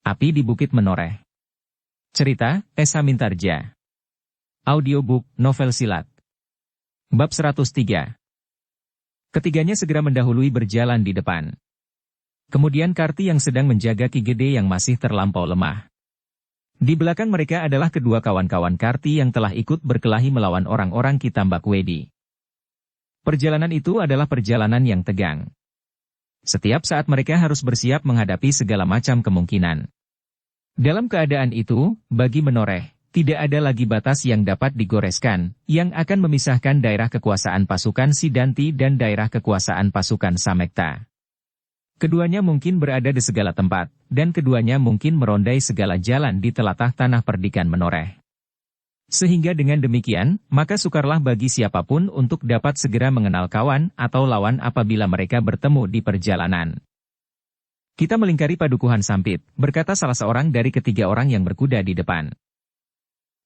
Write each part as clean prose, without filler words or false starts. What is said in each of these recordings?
Api di Bukit Menoreh. Cerita, Esa Mintarja. Audiobook, novel silat. Bab 103. Ketiganya segera mendahului berjalan di depan. Kemudian Karti yang sedang menjaga Ki Gede yang masih terlampau lemah. Di belakang mereka adalah kedua kawan-kawan Karti yang telah ikut berkelahi melawan orang-orang Ki Tambakwedi. Perjalanan itu adalah perjalanan yang tegang. Setiap saat mereka harus bersiap menghadapi segala macam kemungkinan. Dalam keadaan itu, bagi Menoreh, tidak ada lagi batas yang dapat digoreskan, yang akan memisahkan daerah kekuasaan pasukan Sidanti dan daerah kekuasaan pasukan Samekta. Keduanya mungkin berada di segala tempat, dan keduanya mungkin merondai segala jalan di telatah tanah perdikan Menoreh. Sehingga dengan demikian, maka sukarlah bagi siapapun untuk dapat segera mengenal kawan atau lawan apabila mereka bertemu di perjalanan. Kita melingkari padukuhan Sampit, berkata salah seorang dari ketiga orang yang berkuda di depan.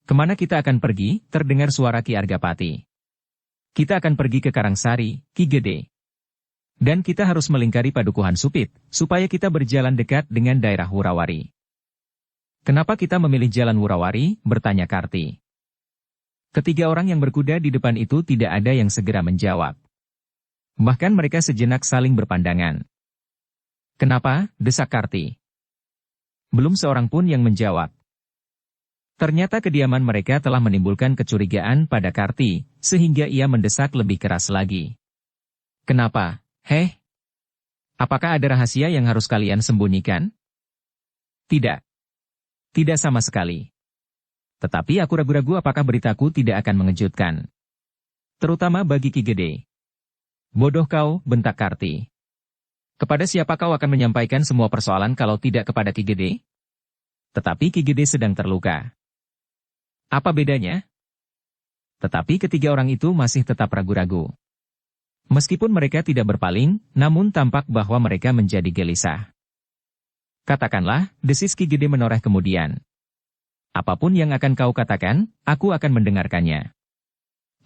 Kemana kita akan pergi? Terdengar suara Ki Argapati. Kita akan pergi ke Karangsari, Ki Gede. Dan kita harus melingkari padukuhan Supit, supaya kita berjalan dekat dengan daerah Wurawari. Kenapa kita memilih jalan Wurawari? Bertanya Karti. Ketiga orang yang berkuda di depan itu tidak ada yang segera menjawab. Bahkan mereka sejenak saling berpandangan. Kenapa? Desak Karti. Belum seorang pun yang menjawab. Ternyata kediaman mereka telah menimbulkan kecurigaan pada Karti, sehingga ia mendesak lebih keras lagi. Kenapa? Heh? Apakah ada rahasia yang harus kalian sembunyikan? Tidak. Tidak sama sekali. Tetapi aku ragu-ragu apakah beritaku tidak akan mengejutkan. Terutama bagi Ki Gede. Bodoh kau, bentak Karti. Kepada siapa kau akan menyampaikan semua persoalan kalau tidak kepada Ki Gede? Tetapi Ki Gede sedang terluka. Apa bedanya? Tetapi ketiga orang itu masih tetap ragu-ragu. Meskipun mereka tidak berpaling, namun tampak bahwa mereka menjadi gelisah. Katakanlah, desis Ki Gede Menoreh kemudian. Apapun yang akan kau katakan, aku akan mendengarkannya.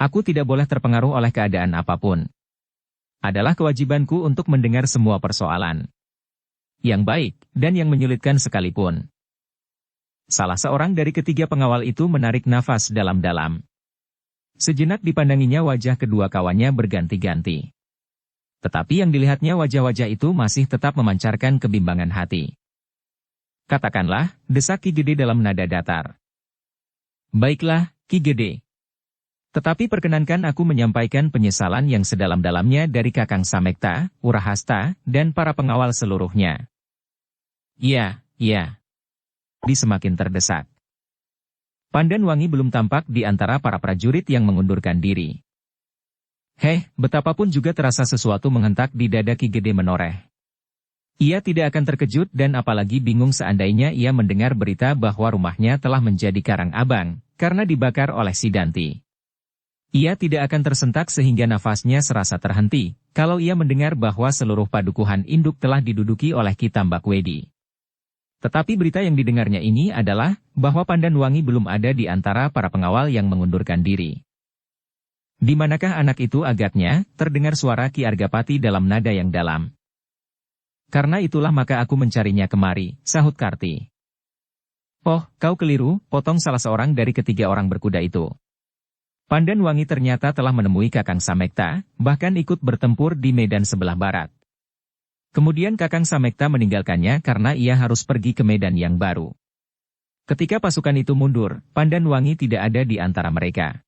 Aku tidak boleh terpengaruh oleh keadaan apapun. Adalah kewajibanku untuk mendengar semua persoalan. Yang baik, dan yang menyulitkan sekalipun. Salah seorang dari ketiga pengawal itu menarik nafas dalam-dalam. Sejenak dipandanginya wajah kedua kawannya berganti-ganti. Tetapi yang dilihatnya wajah-wajah itu masih tetap memancarkan kebimbangan hati. Katakanlah, desak Ki Gede dalam nada datar. Baiklah, Ki Gede. Tetapi perkenankan aku menyampaikan penyesalan yang sedalam-dalamnya dari Kakang Samekta, Urahasta, dan para pengawal seluruhnya. Iya. Di semakin terdesak. Pandan Wangi belum tampak di antara para prajurit yang mengundurkan diri. Betapapun juga terasa sesuatu menghentak di dada Ki Gede Menoreh. Ia tidak akan terkejut dan apalagi bingung seandainya ia mendengar berita bahwa rumahnya telah menjadi karang abang, karena dibakar oleh Sidanti. Ia tidak akan tersentak sehingga nafasnya serasa terhenti, kalau ia mendengar bahwa seluruh padukuhan induk telah diduduki oleh Ki Tambakwedi. Tetapi berita yang didengarnya ini adalah, bahwa Pandan Wangi belum ada di antara para pengawal yang mengundurkan diri. Di manakah anak itu agaknya? Terdengar suara Ki Argapati dalam nada yang dalam. Karena itulah maka aku mencarinya kemari, sahut Karti. Oh, kau keliru, potong salah seorang dari ketiga orang berkuda itu. Pandan Wangi ternyata telah menemui Kakang Samekta, bahkan ikut bertempur di medan sebelah barat. Kemudian Kakang Samekta meninggalkannya karena ia harus pergi ke medan yang baru. Ketika pasukan itu mundur, Pandan Wangi tidak ada di antara mereka.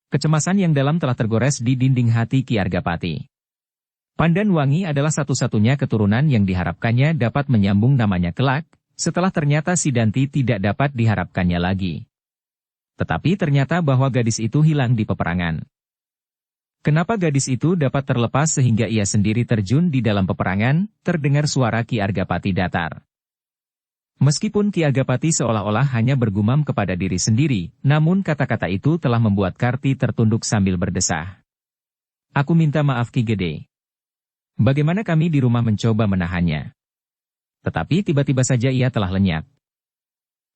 Kecemasan yang dalam telah tergores di dinding hati Ki Argapati. Pandan Wangi adalah satu-satunya keturunan yang diharapkannya dapat menyambung namanya kelak, setelah ternyata Sidanti tidak dapat diharapkannya lagi. Tetapi ternyata bahwa gadis itu hilang di peperangan. Kenapa gadis itu dapat terlepas sehingga ia sendiri terjun di dalam peperangan? Terdengar suara Ki Argapati datar. Meskipun Ki Argapati seolah-olah hanya bergumam kepada diri sendiri, namun kata-kata itu telah membuat Karti tertunduk sambil berdesah. Aku minta maaf Ki Gede. Bagaimana kami di rumah mencoba menahannya. Tetapi tiba-tiba saja ia telah lenyap.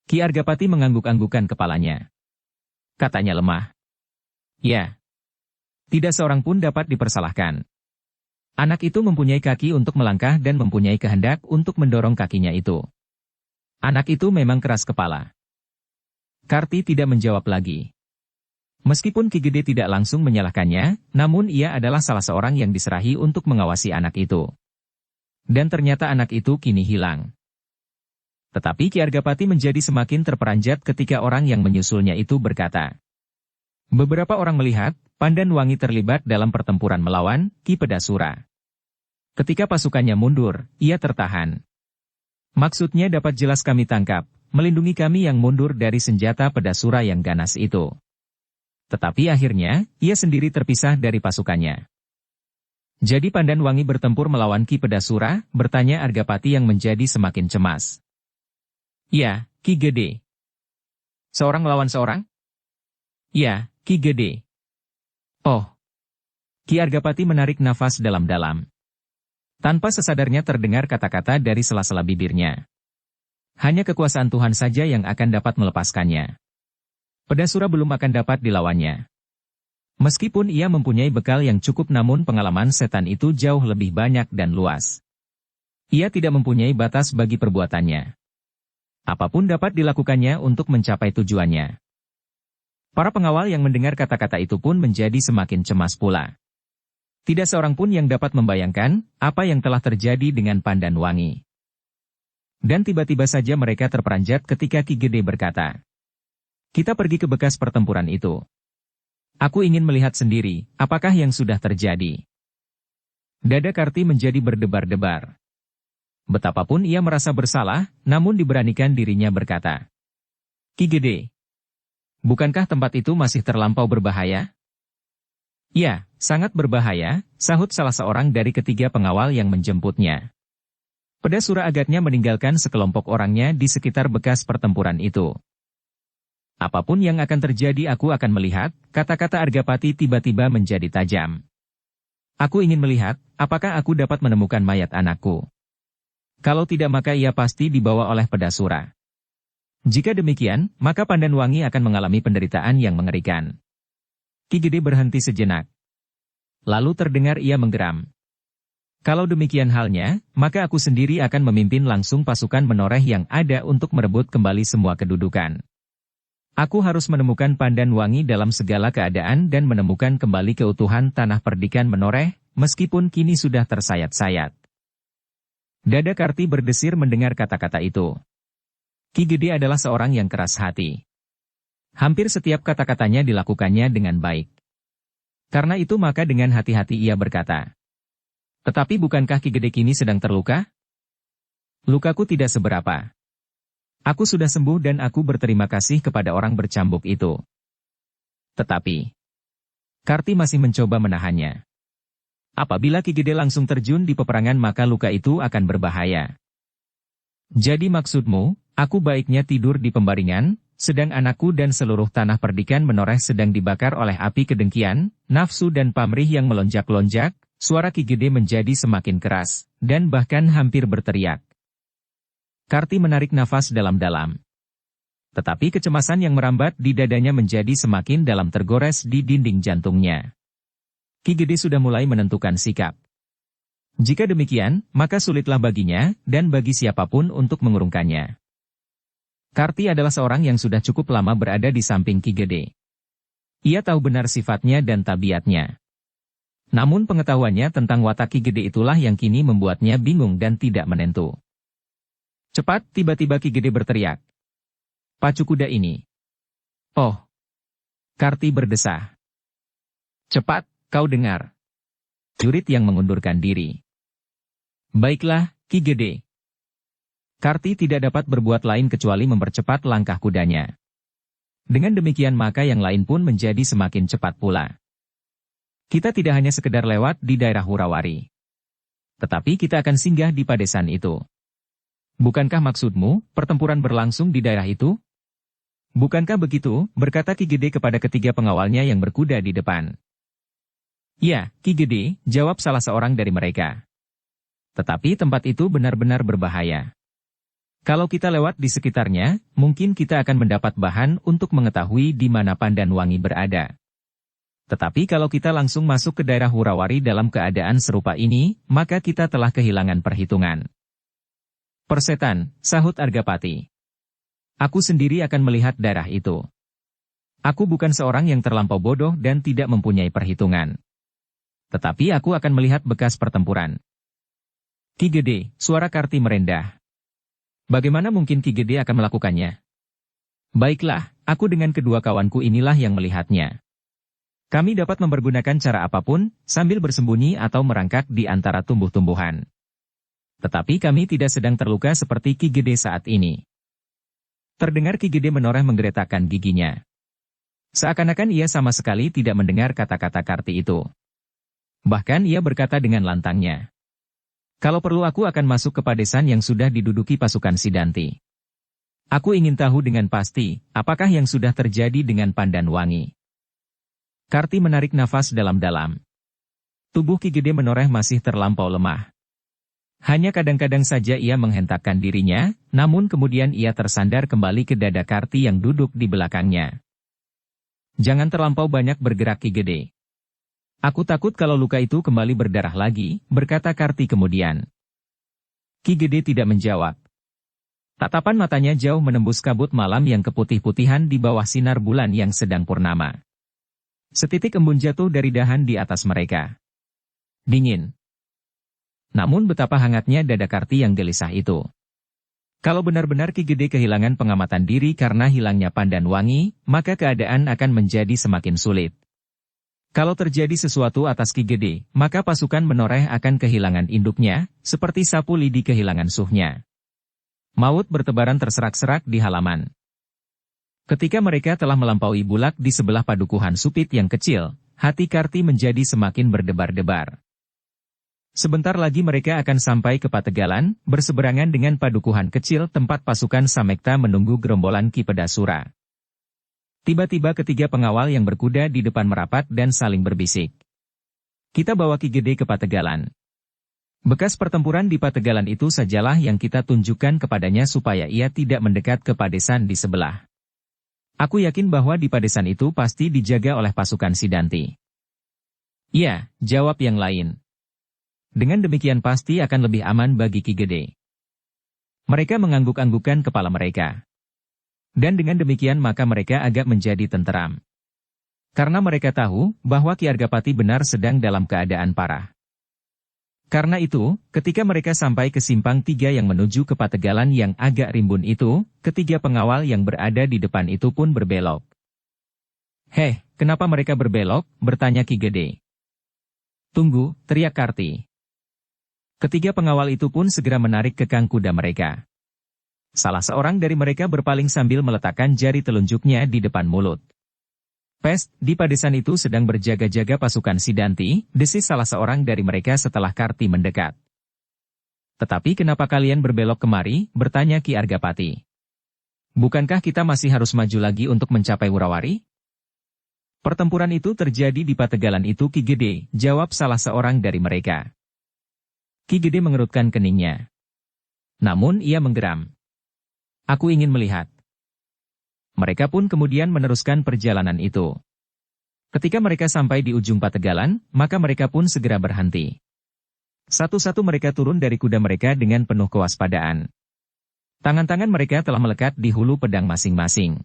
Ki Argapati mengangguk-anggukan kepalanya. Katanya lemah. Ya. Tidak seorang pun dapat dipersalahkan. Anak itu mempunyai kaki untuk melangkah dan mempunyai kehendak untuk mendorong kakinya itu. Anak itu memang keras kepala. Karti tidak menjawab lagi. Meskipun Ki Gede tidak langsung menyalahkannya, namun ia adalah salah seorang yang diserahi untuk mengawasi anak itu. Dan ternyata anak itu kini hilang. Tetapi Ki Argapati menjadi semakin terperanjat ketika orang yang menyusulnya itu berkata. Beberapa orang melihat, Pandan Wangi terlibat dalam pertempuran melawan Ki Pedasura. Ketika pasukannya mundur, ia tertahan. Maksudnya dapat jelas kami tangkap, melindungi kami yang mundur dari senjata Pedasura yang ganas itu. Tetapi akhirnya, ia sendiri terpisah dari pasukannya. Jadi Pandan Wangi bertempur melawan Ki Pedasura, bertanya Argapati yang menjadi semakin cemas. Ya, Ki Gede. Seorang melawan seorang? Ya, Ki Gede. Oh. Ki Argapati menarik nafas dalam-dalam. Tanpa sesadarnya terdengar kata-kata dari sela-sela bibirnya. Hanya kekuasaan Tuhan saja yang akan dapat melepaskannya. Pedasura belum akan dapat dilawannya. Meskipun ia mempunyai bekal yang cukup namun pengalaman setan itu jauh lebih banyak dan luas. Ia tidak mempunyai batas bagi perbuatannya. Apapun dapat dilakukannya untuk mencapai tujuannya. Para pengawal yang mendengar kata-kata itu pun menjadi semakin cemas pula. Tidak seorang pun yang dapat membayangkan apa yang telah terjadi dengan Pandan Wangi. Dan tiba-tiba saja mereka terperanjat ketika Ki Gede berkata, kita pergi ke bekas pertempuran itu. Aku ingin melihat sendiri, apakah yang sudah terjadi. Dada Karti menjadi berdebar-debar. Betapapun ia merasa bersalah, namun diberanikan dirinya berkata. Ki Gede, bukankah tempat itu masih terlampau berbahaya? Ya, sangat berbahaya, sahut salah seorang dari ketiga pengawal yang menjemputnya. Pedasura agaknya meninggalkan sekelompok orangnya di sekitar bekas pertempuran itu. Apapun yang akan terjadi aku akan melihat, kata-kata Argapati tiba-tiba menjadi tajam. Aku ingin melihat, apakah aku dapat menemukan mayat anakku. Kalau tidak maka ia pasti dibawa oleh Pedasura. Jika demikian, maka Pandan Wangi akan mengalami penderitaan yang mengerikan. Ki Gede berhenti sejenak. Lalu terdengar ia menggeram. Kalau demikian halnya, maka aku sendiri akan memimpin langsung pasukan menoreh yang ada untuk merebut kembali semua kedudukan. Aku harus menemukan Pandan Wangi dalam segala keadaan dan menemukan kembali keutuhan tanah perdikan menoreh, meskipun kini sudah tersayat-sayat. Dada Karti berdesir mendengar kata-kata itu. Ki Gede adalah seorang yang keras hati. Hampir setiap kata-katanya dilakukannya dengan baik. Karena itu maka dengan hati-hati ia berkata. Tetapi bukankah Ki Gede kini sedang terluka? Lukaku tidak seberapa. Aku sudah sembuh dan aku berterima kasih kepada orang bercambuk itu. Tetapi, Karti masih mencoba menahannya. Apabila Ki Gede langsung terjun di peperangan maka luka itu akan berbahaya. Jadi maksudmu, aku baiknya tidur di pembaringan, sedang anakku dan seluruh tanah perdikan menoreh sedang dibakar oleh api kedengkian, nafsu dan pamrih yang melonjak-lonjak, suara Ki Gede menjadi semakin keras, dan bahkan hampir berteriak. Karti menarik nafas dalam-dalam. Tetapi kecemasan yang merambat di dadanya menjadi semakin dalam tergores di dinding jantungnya. Ki Gede sudah mulai menentukan sikap. Jika demikian, maka sulitlah baginya, dan bagi siapapun untuk mengurungkannya. Karti adalah seorang yang sudah cukup lama berada di samping Ki Gede. Ia tahu benar sifatnya dan tabiatnya. Namun pengetahuannya tentang watak Ki Gede itulah yang kini membuatnya bingung dan tidak menentu. Cepat, tiba-tiba Ki Gede berteriak. Pacu kuda ini. Oh. Karti berdesah. Cepat, kau dengar. Jurit yang mengundurkan diri. Baiklah, Ki Gede. Karti tidak dapat berbuat lain kecuali mempercepat langkah kudanya. Dengan demikian maka yang lain pun menjadi semakin cepat pula. Kita tidak hanya sekedar lewat di daerah Hurawari. Tetapi kita akan singgah di padesan itu. Bukankah maksudmu, pertempuran berlangsung di daerah itu? Bukankah begitu, berkata Ki Gede kepada ketiga pengawalnya yang berkuda di depan. Ya, Ki Gede, jawab salah seorang dari mereka. Tetapi tempat itu benar-benar berbahaya. Kalau kita lewat di sekitarnya, mungkin kita akan mendapat bahan untuk mengetahui di mana Pandan Wangi berada. Tetapi kalau kita langsung masuk ke daerah Hurawari dalam keadaan serupa ini, maka kita telah kehilangan perhitungan. Persetan, sahut Argapati. Aku sendiri akan melihat darah itu. Aku bukan seorang yang terlampau bodoh dan tidak mempunyai perhitungan. Tetapi aku akan melihat bekas pertempuran. Ki Gede, suara Karti merendah. Bagaimana mungkin Ki Gede akan melakukannya? Baiklah, aku dengan kedua kawanku inilah yang melihatnya. Kami dapat mempergunakan cara apapun, sambil bersembunyi atau merangkak di antara tumbuh-tumbuhan. Tetapi kami tidak sedang terluka seperti Ki Gede saat ini. Terdengar Ki Gede menoreh menggeretakkan giginya. Seakan-akan ia sama sekali tidak mendengar kata-kata Karti itu. Bahkan ia berkata dengan lantangnya. Kalau perlu aku akan masuk ke padesan yang sudah diduduki pasukan Sidanti. Aku ingin tahu dengan pasti, apakah yang sudah terjadi dengan Pandan Wangi. Karti menarik nafas dalam-dalam. Tubuh Ki Gede menoreh masih terlampau lemah. Hanya kadang-kadang saja ia menghentakkan dirinya, namun kemudian ia tersandar kembali ke dada Karti yang duduk di belakangnya. Jangan terlampau banyak bergerak Ki Gede. Aku takut kalau luka itu kembali berdarah lagi, berkata Karti kemudian. Ki Gede tidak menjawab. Tatapan matanya jauh menembus kabut malam yang keputih-putihan di bawah sinar bulan yang sedang purnama. Setitik embun jatuh dari dahan di atas mereka. Dingin. Namun betapa hangatnya dada Karti yang gelisah itu. Kalau benar-benar Ki Gede kehilangan pengamatan diri karena hilangnya Pandan Wangi, maka keadaan akan menjadi semakin sulit. Kalau terjadi sesuatu atas Ki Gede, maka pasukan menoreh akan kehilangan induknya, seperti sapu lidi kehilangan suhnya. Maut bertebaran terserak-serak di halaman. Ketika mereka telah melampaui bulak di sebelah padukuhan Supit yang kecil, hati Karti menjadi semakin berdebar-debar. Sebentar lagi mereka akan sampai ke Pategalan, berseberangan dengan padukuhan kecil tempat pasukan Samekta menunggu gerombolan Ki Pedasura. Tiba-tiba ketiga pengawal yang berkuda di depan merapat dan saling berbisik. Kita bawa Ki Gede ke Pategalan. Bekas pertempuran di Pategalan itu sajalah yang kita tunjukkan kepadanya supaya ia tidak mendekat ke padesan di sebelah. Aku yakin bahwa di padesan itu pasti dijaga oleh pasukan Sidanti. Iya, jawab yang lain. Dengan demikian pasti akan lebih aman bagi Ki Gede. Mereka mengangguk-anggukkan kepala mereka. Dan dengan demikian maka mereka agak menjadi tenteram. Karena mereka tahu bahwa Ki Argapati benar sedang dalam keadaan parah. Karena itu, ketika mereka sampai ke simpang 3 yang menuju ke Pategalan yang agak rimbun itu, ketiga pengawal yang berada di depan itu pun berbelok. Heh, kenapa mereka berbelok? Bertanya Ki Gede. Tunggu, teriak Karti. Ketiga pengawal itu pun segera menarik kekang kuda mereka. Salah seorang dari mereka berpaling sambil meletakkan jari telunjuknya di depan mulut. Pest, di padesan itu sedang berjaga-jaga pasukan Sidanti, desis salah seorang dari mereka setelah Karti mendekat. Tetapi kenapa kalian berbelok kemari? Bertanya Ki Argapati. Bukankah kita masih harus maju lagi untuk mencapai Wurawari? Pertempuran itu terjadi di Pategalan itu Ki Gede, jawab salah seorang dari mereka. Ki Gede mengerutkan keningnya. Namun ia menggeram. Aku ingin melihat. Mereka pun kemudian meneruskan perjalanan itu. Ketika mereka sampai di ujung Pategalan, maka mereka pun segera berhenti. Satu-satu mereka turun dari kuda mereka dengan penuh kewaspadaan. Tangan-tangan mereka telah melekat di hulu pedang masing-masing.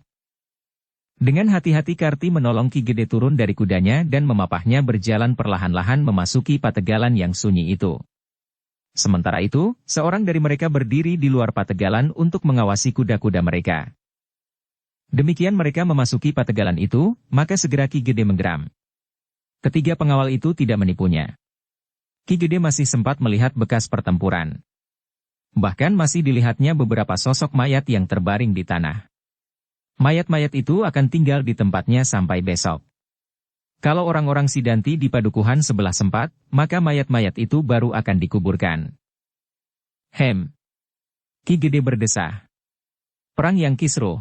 Dengan hati-hati Karti menolong Ki Gede turun dari kudanya dan memapahnya berjalan perlahan-lahan memasuki Pategalan yang sunyi itu. Sementara itu, seorang dari mereka berdiri di luar Pategalan untuk mengawasi kuda-kuda mereka. Demikian mereka memasuki Pategalan itu, maka segera Ki Gede menggeram. Ketiga pengawal itu tidak menipunya. Ki Gede masih sempat melihat bekas pertempuran. Bahkan masih dilihatnya beberapa sosok mayat yang terbaring di tanah. Mayat-mayat itu akan tinggal di tempatnya sampai besok. Kalau orang-orang Sidanti di padukuhan sebelah sempat, maka mayat-mayat itu baru akan dikuburkan. Hem. Ki Gede berdesah. Perang yang kisruh.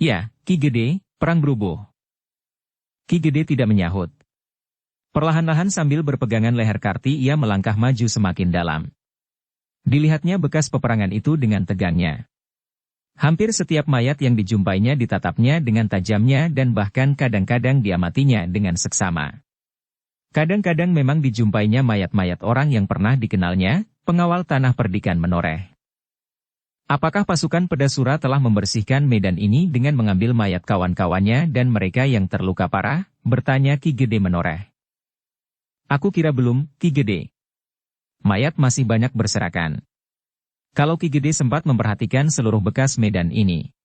Ya, Ki Gede, perang berubuh. Ki Gede tidak menyahut. Perlahan-lahan sambil berpegangan leher Karti ia melangkah maju semakin dalam. Dilihatnya bekas peperangan itu dengan tegangnya. Hampir setiap mayat yang dijumpainya ditatapnya dengan tajamnya dan bahkan kadang-kadang diamatinya dengan seksama. Kadang-kadang memang dijumpainya mayat-mayat orang yang pernah dikenalnya, pengawal tanah perdikan menoreh. Apakah pasukan Pedasura telah membersihkan medan ini dengan mengambil mayat kawan-kawannya dan mereka yang terluka parah? Bertanya Ki Gede menoreh. Aku kira belum, Ki Gede. Mayat masih banyak berserakan. Kalau Ki Gede sempat memperhatikan seluruh bekas medan ini.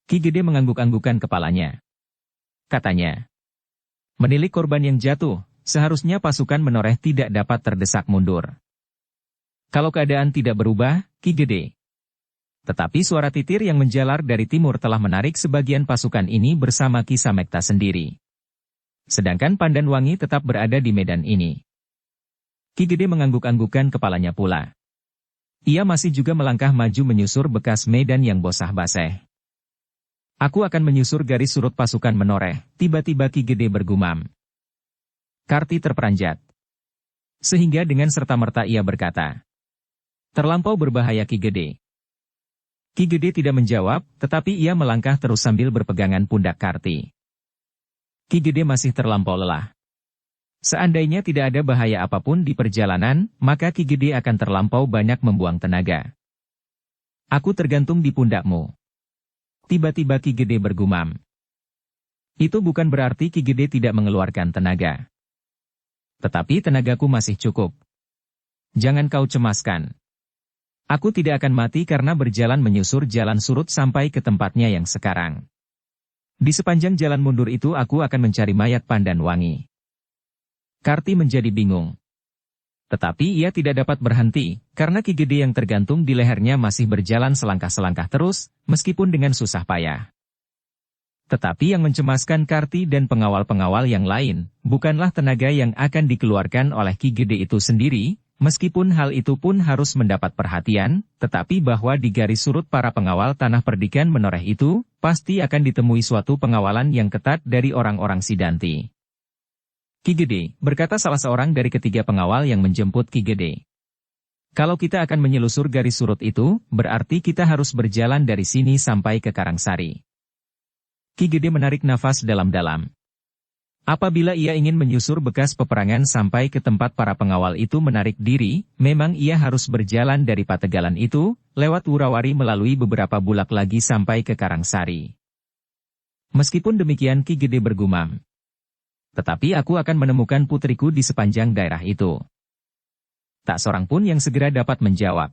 Ki Gede mengangguk-anggukan kepalanya. Katanya, menilik korban yang jatuh, seharusnya pasukan menoreh tidak dapat terdesak mundur. Kalau keadaan tidak berubah, Ki Gede. Tetapi suara titir yang menjalar dari timur telah menarik sebagian pasukan ini bersama Ki Samekta sendiri. Sedangkan Pandanwangi tetap berada di medan ini. Ki Gede mengangguk-anggukkan kepalanya pula. Ia masih juga melangkah maju menyusur bekas medan yang basah-basah. Aku akan menyusur garis surut pasukan menoreh, tiba-tiba Ki Gede bergumam. Karti terperanjat. Sehingga dengan serta-merta ia berkata, terlampau berbahaya Ki Gede. Ki Gede tidak menjawab, tetapi ia melangkah terus sambil berpegangan pundak Karti. Ki Gede masih terlampau lelah. Seandainya tidak ada bahaya apapun di perjalanan, maka Ki Gede akan terlampau banyak membuang tenaga. Aku tergantung di pundakmu. Tiba-tiba Ki Gede bergumam. Itu bukan berarti Ki Gede tidak mengeluarkan tenaga. Tetapi tenagaku masih cukup. Jangan kau cemaskan. Aku tidak akan mati karena berjalan menyusur jalan surut sampai ke tempatnya yang sekarang. Di sepanjang jalan mundur itu aku akan mencari mayat Pandanwangi. Karti menjadi bingung. Tetapi ia tidak dapat berhenti, karena Ki Gede yang tergantung di lehernya masih berjalan selangkah-selangkah terus, meskipun dengan susah payah. Tetapi yang mencemaskan Karti dan pengawal-pengawal yang lain, bukanlah tenaga yang akan dikeluarkan oleh Ki Gede itu sendiri, meskipun hal itu pun harus mendapat perhatian, tetapi bahwa di garis surut para pengawal tanah perdikan menoreh itu, pasti akan ditemui suatu pengawalan yang ketat dari orang-orang Sidanti. Ki Gede, berkata salah seorang dari ketiga pengawal yang menjemput Ki Gede. Kalau kita akan menyelusur garis surut itu, berarti kita harus berjalan dari sini sampai ke Karangsari. Ki Gede menarik nafas dalam-dalam. Apabila ia ingin menyusur bekas peperangan sampai ke tempat para pengawal itu menarik diri, memang ia harus berjalan dari Pategalan itu, lewat Wurawari melalui beberapa bulak lagi sampai ke Karangsari. Meskipun demikian Ki Gede bergumam. Tetapi aku akan menemukan putriku di sepanjang daerah itu. Tak seorang pun yang segera dapat menjawab.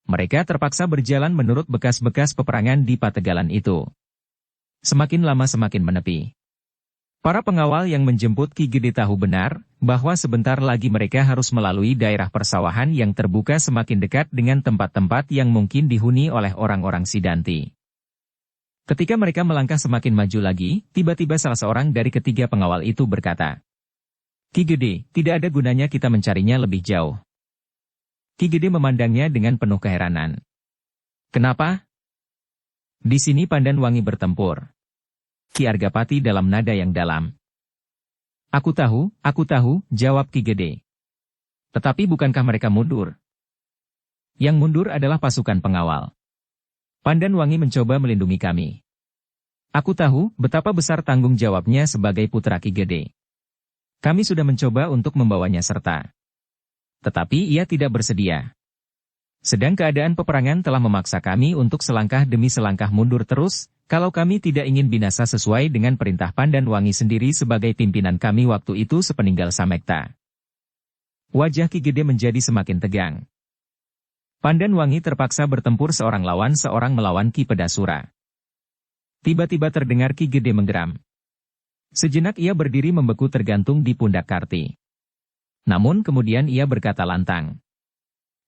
Mereka terpaksa berjalan menurut bekas-bekas peperangan di Pategalan itu. Semakin lama semakin menepi. Para pengawal yang menjemput Ki Gede tahu benar, bahwa sebentar lagi mereka harus melalui daerah persawahan yang terbuka semakin dekat dengan tempat-tempat yang mungkin dihuni oleh orang-orang Sidanti. Ketika mereka melangkah semakin maju lagi, tiba-tiba salah seorang dari ketiga pengawal itu berkata, Ki Gede, tidak ada gunanya kita mencarinya lebih jauh. Ki Gede memandangnya dengan penuh keheranan. Kenapa? Di sini Pandanwangi bertempur. Ki Argapati dalam nada yang dalam. Aku tahu, jawab Ki Gede. Tetapi bukankah mereka mundur? Yang mundur adalah pasukan pengawal. Pandanwangi mencoba melindungi kami. Aku tahu betapa besar tanggung jawabnya sebagai putra Ki Gede. Kami sudah mencoba untuk membawanya serta. Tetapi ia tidak bersedia. Sedang keadaan peperangan telah memaksa kami untuk selangkah demi selangkah mundur terus, kalau kami tidak ingin binasa sesuai dengan perintah Pandanwangi sendiri sebagai pimpinan kami waktu itu sepeninggal Samekta. Wajah Ki Gede menjadi semakin tegang. Pandanwangi terpaksa bertempur seorang lawan seorang melawan Ki Pedasura. Tiba-tiba terdengar Ki Gede menggeram. Sejenak ia berdiri membeku tergantung di pundak Karti. Namun kemudian ia berkata lantang.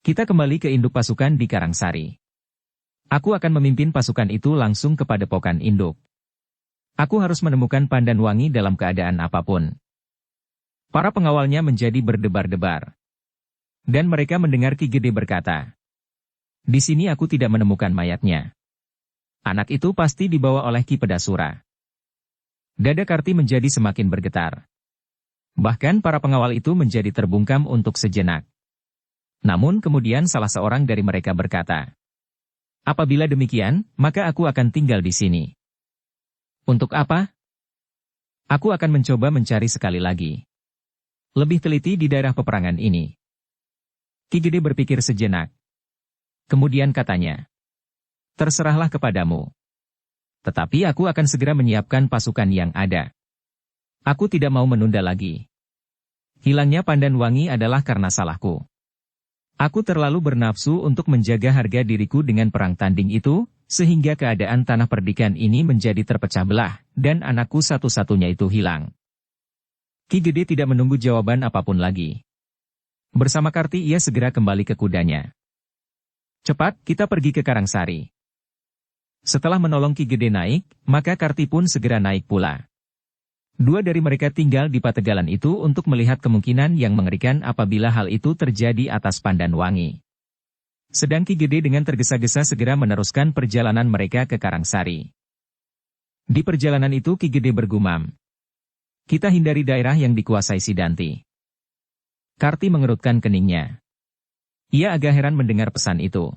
Kita kembali ke induk pasukan di Karangsari. Aku akan memimpin pasukan itu langsung ke padepokan induk. Aku harus menemukan Pandanwangi dalam keadaan apapun. Para pengawalnya menjadi berdebar-debar. Dan mereka mendengar Ki Gede berkata, di sini aku tidak menemukan mayatnya. Anak itu pasti dibawa oleh Ki Pedasura. Dada Karti menjadi semakin bergetar. Bahkan para pengawal itu menjadi terbungkam untuk sejenak. Namun kemudian salah seorang dari mereka berkata, apabila demikian, maka aku akan tinggal di sini. Untuk apa? Aku akan mencoba mencari sekali lagi. Lebih teliti di daerah peperangan ini. Ki Gede berpikir sejenak. Kemudian katanya, "Terserahlah kepadamu. Tetapi aku akan segera menyiapkan pasukan yang ada. Aku tidak mau menunda lagi. Hilangnya Pandan Wangi adalah karena salahku. Aku terlalu bernafsu untuk menjaga harga diriku dengan perang tanding itu, sehingga keadaan tanah perdikan ini menjadi terpecah belah, dan anakku satu-satunya itu hilang." Ki Gede tidak menunggu jawaban apapun lagi. Bersama Karti ia segera kembali ke kudanya. "Cepat, kita pergi ke Karangsari." Setelah menolong Ki Gede naik, maka Karti pun segera naik pula. Dua dari mereka tinggal di Pategalan itu untuk melihat kemungkinan yang mengerikan apabila hal itu terjadi atas Pandan Wangi. Sedang Ki Gede dengan tergesa-gesa segera meneruskan perjalanan mereka ke Karangsari. Di perjalanan itu Ki Gede bergumam, "Kita hindari daerah yang dikuasai Sidanti." Karti mengerutkan keningnya. Ia agak heran mendengar pesan itu.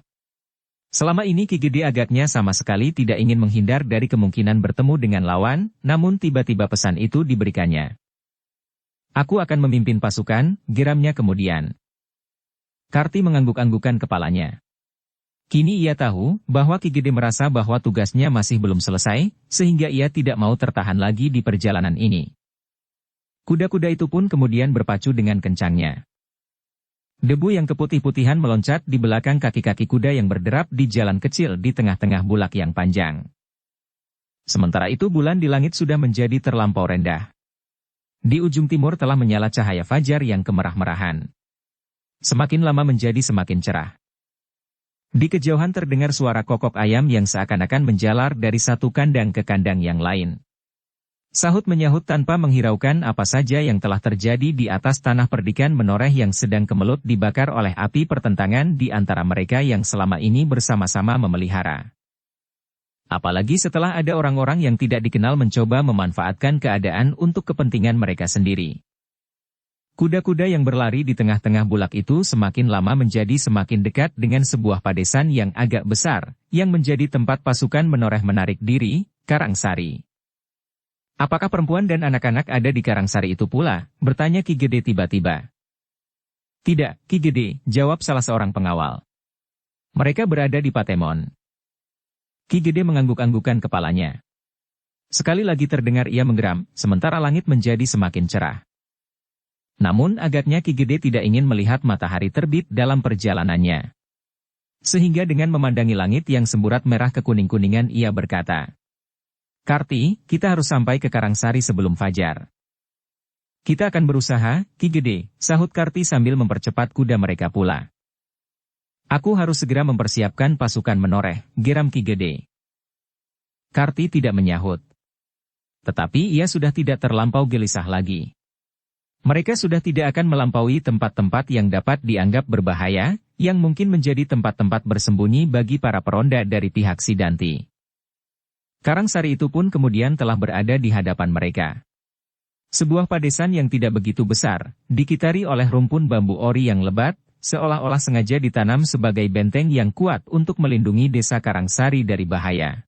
Selama ini Ki Gede agaknya sama sekali tidak ingin menghindar dari kemungkinan bertemu dengan lawan, namun tiba-tiba pesan itu diberikannya. "Aku akan memimpin pasukan," geramnya kemudian. Karti mengangguk-anggukan kepalanya. Kini ia tahu bahwa Ki Gede merasa bahwa tugasnya masih belum selesai, sehingga ia tidak mau tertahan lagi di perjalanan ini. Kuda-kuda itu pun kemudian berpacu dengan kencangnya. Debu yang keputih-putihan meloncat di belakang kaki-kaki kuda yang berderap di jalan kecil di tengah-tengah bulak yang panjang. Sementara itu bulan di langit sudah menjadi terlampau rendah. Di ujung timur telah menyala cahaya fajar yang kemerah-merahan. Semakin lama menjadi semakin cerah. Di kejauhan terdengar suara kokok ayam yang seakan-akan menjalar dari satu kandang ke kandang yang lain. Sahut-menyahut tanpa menghiraukan apa saja yang telah terjadi di atas tanah perdikan menoreh yang sedang kemelut dibakar oleh api pertentangan di antara mereka yang selama ini bersama-sama memelihara. Apalagi setelah ada orang-orang yang tidak dikenal mencoba memanfaatkan keadaan untuk kepentingan mereka sendiri. Kuda-kuda yang berlari di tengah-tengah bulak itu semakin lama menjadi semakin dekat dengan sebuah padesan yang agak besar, yang menjadi tempat pasukan menoreh menarik diri, Karangsari. "Apakah perempuan dan anak-anak ada di Karangsari itu pula?" bertanya Ki Gede tiba-tiba. "Tidak, Ki Gede," jawab salah seorang pengawal. "Mereka berada di Patemon." Ki Gede mengangguk-anggukan kepalanya. Sekali lagi terdengar ia menggeram, sementara langit menjadi semakin cerah. Namun agaknya Ki Gede tidak ingin melihat matahari terbit dalam perjalanannya. Sehingga dengan memandangi langit yang semburat merah kekuning-kuningan ia berkata, "Karti, kita harus sampai ke Karangsari sebelum fajar." "Kita akan berusaha, Ki Gede," sahut Karti sambil mempercepat kuda mereka pula. "Aku harus segera mempersiapkan pasukan menoreh," geram Ki Gede. Karti tidak menyahut. Tetapi ia sudah tidak terlampau gelisah lagi. Mereka sudah tidak akan melampaui tempat-tempat yang dapat dianggap berbahaya, yang mungkin menjadi tempat-tempat bersembunyi bagi para peronda dari pihak Sidanti. Karangsari itu pun kemudian telah berada di hadapan mereka. Sebuah padesan yang tidak begitu besar, dikitari oleh rumpun bambu ori yang lebat, seolah-olah sengaja ditanam sebagai benteng yang kuat untuk melindungi desa Karangsari dari bahaya.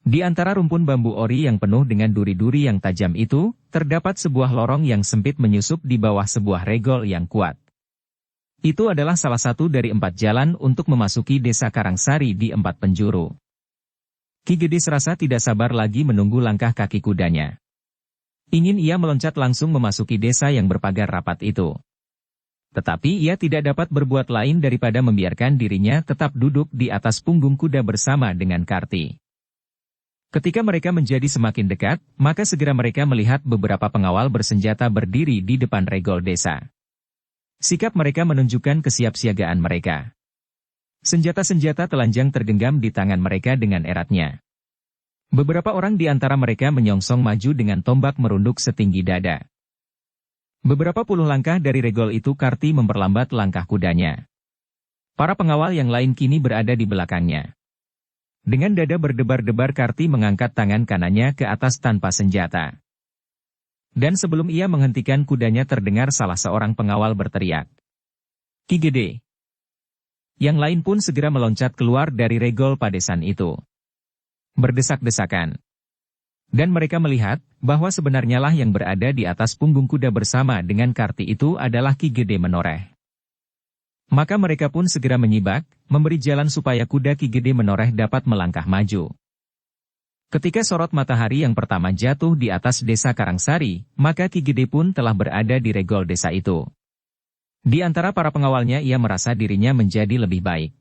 Di antara rumpun bambu ori yang penuh dengan duri-duri yang tajam itu, terdapat sebuah lorong yang sempit menyusup di bawah sebuah regol yang kuat. Itu adalah salah satu dari 4 jalan untuk memasuki desa Karangsari di 4 penjuru. Ki Gede serasa tidak sabar lagi menunggu langkah kaki kudanya. Ingin ia meloncat langsung memasuki desa yang berpagar rapat itu. Tetapi ia tidak dapat berbuat lain daripada membiarkan dirinya tetap duduk di atas punggung kuda bersama dengan Karti. Ketika mereka menjadi semakin dekat, maka segera mereka melihat beberapa pengawal bersenjata berdiri di depan regol desa. Sikap mereka menunjukkan kesiapsiagaan mereka. Senjata-senjata telanjang tergenggam di tangan mereka dengan eratnya. Beberapa orang di antara mereka menyongsong maju dengan tombak merunduk setinggi dada. Beberapa puluh langkah dari regol itu Karti memperlambat langkah kudanya. Para pengawal yang lain kini berada di belakangnya. Dengan dada berdebar-debar Karti mengangkat tangan kanannya ke atas tanpa senjata. Dan sebelum ia menghentikan kudanya terdengar salah seorang pengawal berteriak, "Ki Gede!" Yang lain pun segera meloncat keluar dari regol padesan itu. Berdesak-desakan. Dan mereka melihat bahwa sebenarnya lah yang berada di atas punggung kuda bersama dengan Karti itu adalah Ki Gede menoreh. Maka mereka pun segera menyibak, memberi jalan supaya kuda Ki Gede Menoreh dapat melangkah maju. Ketika sorot matahari yang pertama jatuh di atas desa Karangsari, maka Ki Gede pun telah berada di regol desa itu. Di antara para pengawalnya ia merasa dirinya menjadi lebih baik.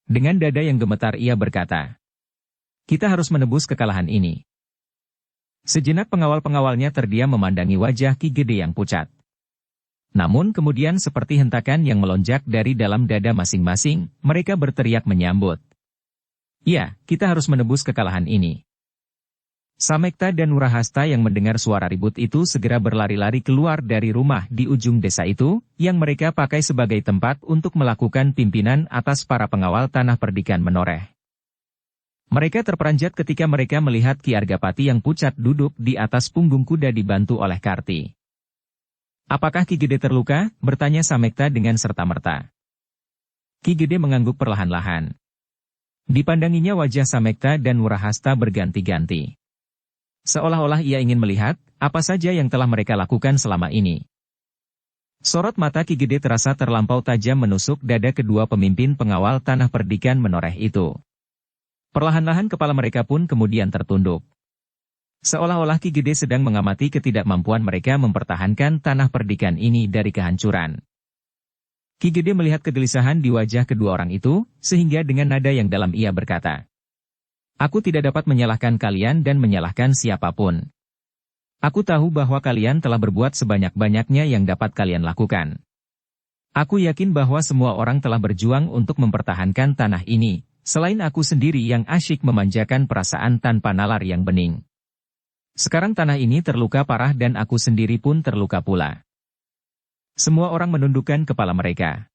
Dengan dada yang gemetar ia berkata, "Kita harus menebus kekalahan ini." Sejenak pengawal-pengawalnya terdiam memandangi wajah Ki Gede yang pucat. Namun kemudian seperti hentakan yang melonjak dari dalam dada masing-masing, mereka berteriak menyambut. "Ya, kita harus menebus kekalahan ini." Samekta dan Nurahasta yang mendengar suara ribut itu segera berlari-lari keluar dari rumah di ujung desa itu, yang mereka pakai sebagai tempat untuk melakukan pimpinan atas para pengawal tanah perdikan Menoreh. Mereka terperanjat ketika mereka melihat Ki Argapati yang pucat duduk di atas punggung kuda dibantu oleh Karti. "Apakah Ki Gede terluka?" bertanya Samekta dengan serta-merta. Ki Gede mengangguk perlahan-lahan. Dipandanginya wajah Samekta dan Nurahasta berganti-ganti. Seolah-olah ia ingin melihat apa saja yang telah mereka lakukan selama ini. Sorot mata Ki Gede terasa terlampau tajam menusuk dada kedua pemimpin pengawal tanah perdikan Menoreh itu. Perlahan-lahan kepala mereka pun kemudian tertunduk. Seolah-olah Ki Gede sedang mengamati ketidakmampuan mereka mempertahankan tanah perdikan ini dari kehancuran. Ki Gede melihat kegelisahan di wajah kedua orang itu, sehingga dengan nada yang dalam ia berkata, "Aku tidak dapat menyalahkan kalian dan menyalahkan siapapun. Aku tahu bahwa kalian telah berbuat sebanyak-banyaknya yang dapat kalian lakukan. Aku yakin bahwa semua orang telah berjuang untuk mempertahankan tanah ini, selain aku sendiri yang asyik memanjakan perasaan tanpa nalar yang bening. Sekarang tanah ini terluka parah dan aku sendiri pun terluka pula." Semua orang menundukkan kepala mereka.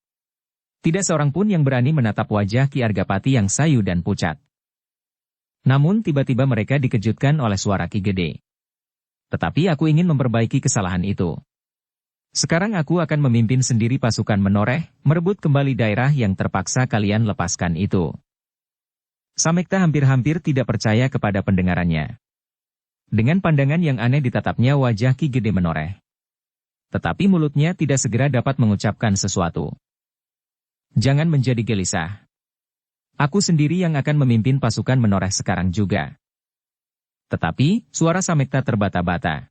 Tidak seorang pun yang berani menatap wajah Ki Argapati yang sayu dan pucat. Namun tiba-tiba mereka dikejutkan oleh suara Ki Gede. "Tetapi aku ingin memperbaiki kesalahan itu. Sekarang aku akan memimpin sendiri pasukan Menoreh, merebut kembali daerah yang terpaksa kalian lepaskan itu." Samekta hampir-hampir tidak percaya kepada pendengarannya. Dengan pandangan yang aneh ditatapnya wajah Ki Gede Menoreh. Tetapi mulutnya tidak segera dapat mengucapkan sesuatu. "Jangan menjadi gelisah. Aku sendiri yang akan memimpin pasukan Menoreh sekarang juga." Tetapi, suara Samekta terbata-bata.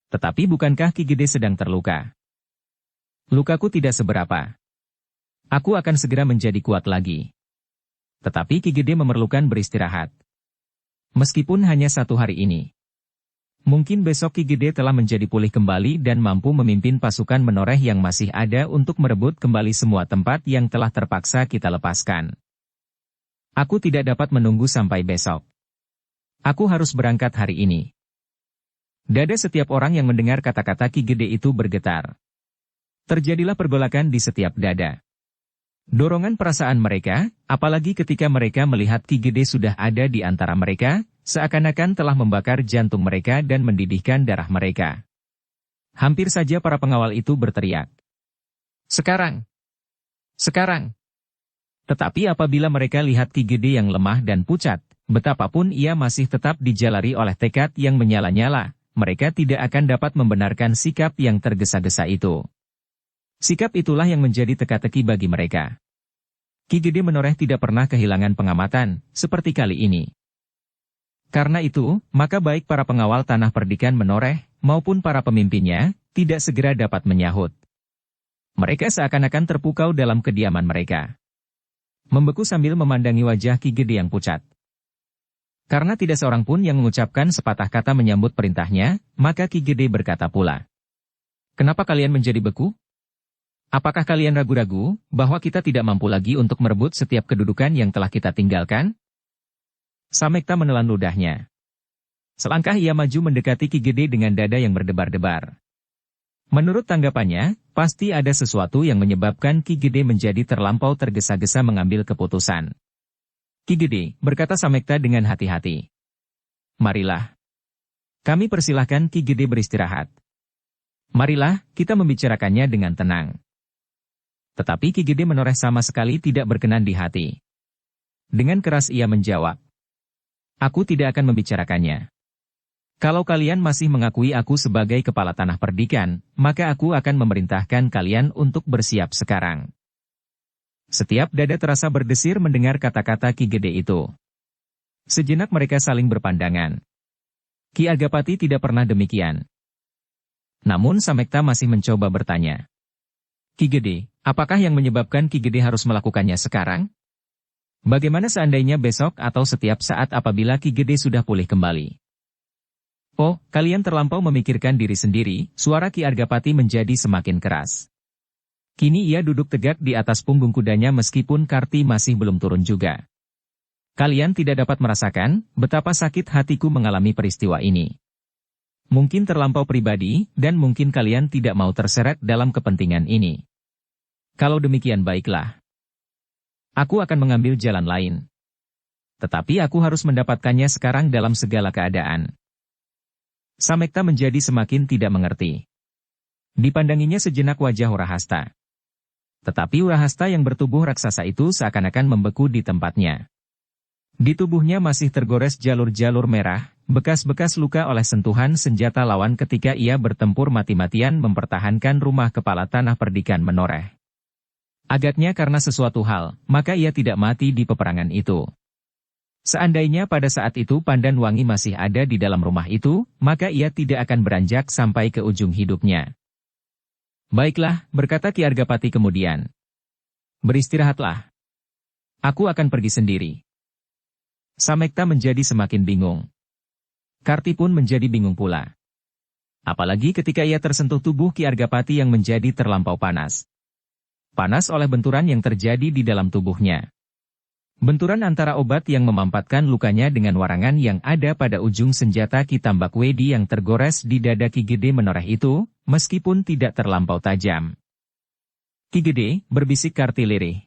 "Tetapi bukankah Ki Gede sedang terluka?" "Lukaku tidak seberapa. Aku akan segera menjadi kuat lagi. Tetapi Ki Gede memerlukan beristirahat. Meskipun hanya 1 hari ini. Mungkin besok Ki Gede telah menjadi pulih kembali dan mampu memimpin pasukan Menoreh yang masih ada untuk merebut kembali semua tempat yang telah terpaksa kita lepaskan. Aku tidak dapat menunggu sampai besok. Aku harus berangkat hari ini." Dada setiap orang yang mendengar kata-kata Ki Gede itu bergetar. Terjadilah pergolakan di setiap dada. Dorongan perasaan mereka, apalagi ketika mereka melihat Ki Gede sudah ada di antara mereka, seakan-akan telah membakar jantung mereka dan mendidihkan darah mereka. Hampir saja para pengawal itu berteriak, "Sekarang! Sekarang!" Tetapi apabila mereka lihat Ki Gede yang lemah dan pucat, betapapun ia masih tetap dijalari oleh tekad yang menyala-nyala, mereka tidak akan dapat membenarkan sikap yang tergesa-gesa itu. Sikap itulah yang menjadi teka-teki bagi mereka. Ki Gede Menoreh tidak pernah kehilangan pengamatan, seperti kali ini. Karena itu, maka baik para pengawal tanah perdikan Menoreh, maupun para pemimpinnya, tidak segera dapat menyahut. Mereka seakan-akan terpukau dalam kediaman mereka. Membeku sambil memandangi wajah Ki Gede yang pucat. Karena tidak seorang pun yang mengucapkan sepatah kata menyambut perintahnya, maka Ki Gede berkata pula, "Kenapa kalian menjadi beku? Apakah kalian ragu-ragu, bahwa kita tidak mampu lagi untuk merebut setiap kedudukan yang telah kita tinggalkan?" Samekta menelan ludahnya. Selangkah ia maju mendekati Ki Gede dengan dada yang berdebar-debar. Menurut tanggapannya, pasti ada sesuatu yang menyebabkan Ki Gede menjadi terlampau tergesa-gesa mengambil keputusan. "Ki Gede," berkata Samekta dengan hati-hati. "Marilah. Kami persilahkan Ki Gede beristirahat. Marilah, kita membicarakannya dengan tenang." Tetapi Ki Gede Menoreh sama sekali tidak berkenan di hati. Dengan keras ia menjawab, "Aku tidak akan membicarakannya. Kalau kalian masih mengakui aku sebagai kepala tanah perdikan, maka aku akan memerintahkan kalian untuk bersiap sekarang." Setiap dada terasa berdesir mendengar kata-kata Ki Gede itu. Sejenak mereka saling berpandangan. Ki Argapati tidak pernah demikian. Namun Samekta masih mencoba bertanya. Ki Gede, apakah yang menyebabkan Ki Gede harus melakukannya sekarang? Bagaimana seandainya besok atau setiap saat apabila Ki Gede sudah pulih kembali? Oh, kalian terlampau memikirkan diri sendiri, suara Ki Argapati menjadi semakin keras. Kini ia duduk tegak di atas punggung kudanya meskipun Karti masih belum turun juga. Kalian tidak dapat merasakan betapa sakit hatiku mengalami peristiwa ini. Mungkin terlampau pribadi, dan mungkin kalian tidak mau terseret dalam kepentingan ini. Kalau demikian baiklah. Aku akan mengambil jalan lain. Tetapi aku harus mendapatkannya sekarang dalam segala keadaan. Samekta menjadi semakin tidak mengerti. Dipandanginya sejenak wajah Urahasta. Tetapi Urahasta yang bertubuh raksasa itu seakan-akan membeku di tempatnya. Di tubuhnya masih tergores jalur-jalur merah, bekas-bekas luka oleh sentuhan senjata lawan ketika ia bertempur mati-matian mempertahankan rumah kepala tanah perdikan menoreh. Agaknya karena sesuatu hal, maka ia tidak mati di peperangan itu. Seandainya pada saat itu Pandan Wangi masih ada di dalam rumah itu, maka ia tidak akan beranjak sampai ke ujung hidupnya. Baiklah, berkata Ki Argapati kemudian. Beristirahatlah. Aku akan pergi sendiri. Samekta menjadi semakin bingung. Karti pun menjadi bingung pula. Apalagi ketika ia tersentuh tubuh Ki Argapati yang menjadi terlampau panas. Panas oleh benturan yang terjadi di dalam tubuhnya. Benturan antara obat yang memampatkan lukanya dengan warangan yang ada pada ujung senjata Ki Tambak Wedi yang tergores di dada Ki Gede menoreh itu, meskipun tidak terlampau tajam. Ki Gede, berbisik Karti lirih.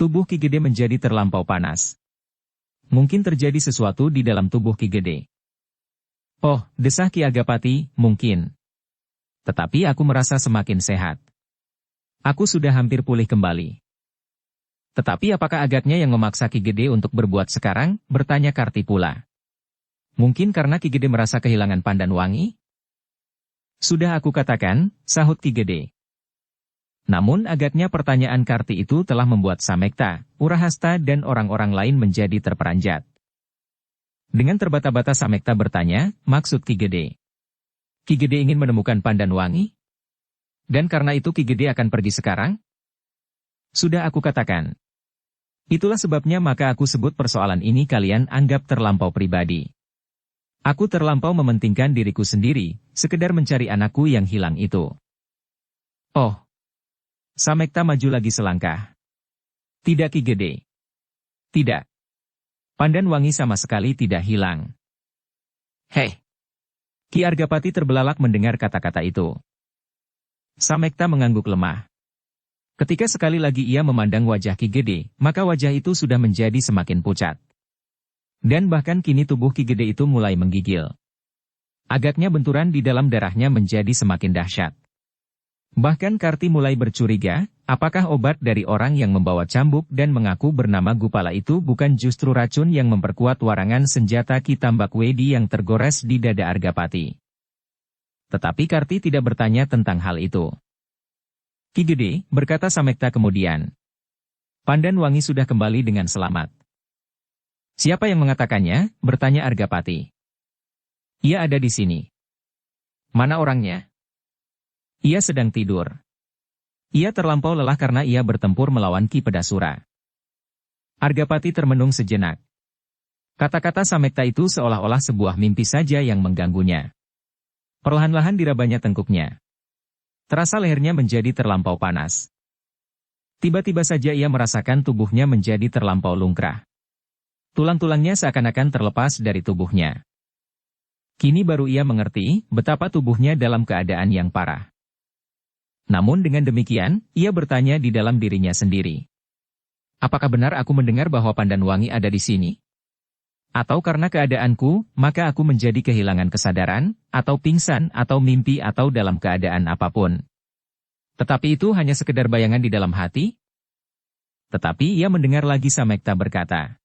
Tubuh Ki Gede menjadi terlampau panas. Mungkin terjadi sesuatu di dalam tubuh Ki Gede. Oh, desah Ki Argapati, mungkin. Tetapi aku merasa semakin sehat. Aku sudah hampir pulih kembali. Tetapi apakah agaknya yang memaksa Ki Gede untuk berbuat sekarang? Bertanya Karti pula. Mungkin karena Ki Gede merasa kehilangan Pandan Wangi? Sudah aku katakan, sahut Ki Gede. Namun agaknya pertanyaan Karti itu telah membuat Samekta, Urahasta dan orang-orang lain menjadi terperanjat. Dengan terbata-bata Samekta bertanya, maksud Ki Gede. Ki Gede ingin menemukan Pandan Wangi? Dan karena itu Ki Gede akan pergi sekarang? Sudah aku katakan. Itulah sebabnya maka aku sebut persoalan ini kalian anggap terlampau pribadi. Aku terlampau mementingkan diriku sendiri, sekedar mencari anakku yang hilang itu. Oh. Samekta maju lagi selangkah. Tidak Ki Gede. Tidak. Pandan Wangi sama sekali tidak hilang. Hei. Ki Argapati terbelalak mendengar kata-kata itu. Samekta mengangguk lemah. Ketika sekali lagi ia memandang wajah Ki Gede, maka wajah itu sudah menjadi semakin pucat. Dan bahkan kini tubuh Ki Gede itu mulai menggigil. Agaknya benturan di dalam darahnya menjadi semakin dahsyat. Bahkan Karti mulai bercuriga, apakah obat dari orang yang membawa cambuk dan mengaku bernama Gupala itu bukan justru racun yang memperkuat warangan senjata Ki Tambak Wedi yang tergores di dada Argapati. Tetapi Karti tidak bertanya tentang hal itu. Ki Gede, berkata Samekta kemudian. Pandan Wangi sudah kembali dengan selamat. Siapa yang mengatakannya? Bertanya Argapati. Ia ada di sini. Mana orangnya? Ia sedang tidur. Ia terlampau lelah karena ia bertempur melawan Ki Pedasura. Argapati termenung sejenak. Kata-kata Samekta itu seolah-olah sebuah mimpi saja yang mengganggunya. Perlahan-lahan dirabanya tengkuknya. Terasa lehernya menjadi terlampau panas. Tiba-tiba saja ia merasakan tubuhnya menjadi terlampau lungkrah. Tulang-tulangnya seakan-akan terlepas dari tubuhnya. Kini baru ia mengerti betapa tubuhnya dalam keadaan yang parah. Namun dengan demikian, ia bertanya di dalam dirinya sendiri. Apakah benar aku mendengar bahwa Pandan Wangi ada di sini? Atau karena keadaanku, maka aku menjadi kehilangan kesadaran, atau pingsan, atau mimpi, atau dalam keadaan apapun. Tetapi itu hanya sekedar bayangan di dalam hati? Tetapi ia mendengar lagi Samekta berkata.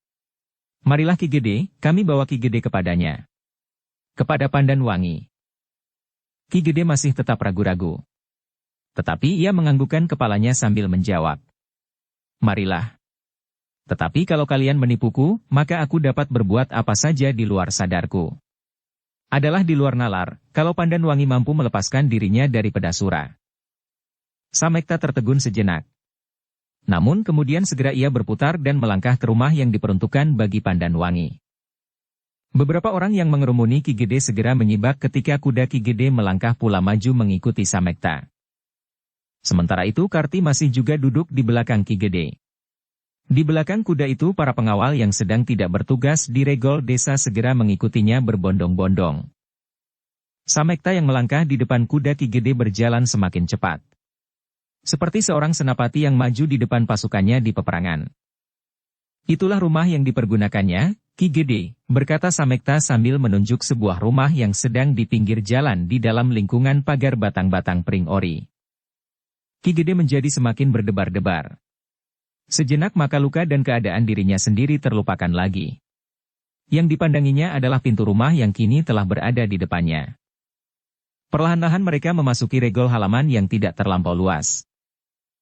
Marilah Ki Gede, kami bawa Ki Gede kepadanya. Kepada Pandan Wangi. Ki Gede masih tetap ragu-ragu. Tetapi ia menganggukkan kepalanya sambil menjawab. marilah. Tetapi kalau kalian menipuku, maka aku dapat berbuat apa saja di luar sadarku. Adalah di luar nalar, kalau Pandanwangi mampu melepaskan dirinya dari Pedasura. Samekta tertegun sejenak. Namun kemudian segera ia berputar dan melangkah ke rumah yang diperuntukkan bagi Pandanwangi. Beberapa orang yang mengerumuni Ki Gede segera menyibak ketika kuda Ki Gede melangkah pula maju mengikuti Samekta. Sementara itu Karti masih juga duduk di belakang Ki Gede. Di belakang kuda itu para pengawal yang sedang tidak bertugas di regol desa segera mengikutinya berbondong-bondong. Samekta yang melangkah di depan kuda Ki Gede berjalan semakin cepat. Seperti seorang senapati yang maju di depan pasukannya di peperangan. Itulah rumah yang dipergunakannya, Ki Gede, berkata Samekta sambil menunjuk sebuah rumah yang sedang di pinggir jalan di dalam lingkungan pagar batang-batang pring ori. Ki Gede menjadi semakin berdebar-debar. Sejenak maka luka dan keadaan dirinya sendiri terlupakan lagi. Yang dipandanginya adalah pintu rumah yang kini telah berada di depannya. Perlahan-lahan mereka memasuki regol halaman yang tidak terlampau luas.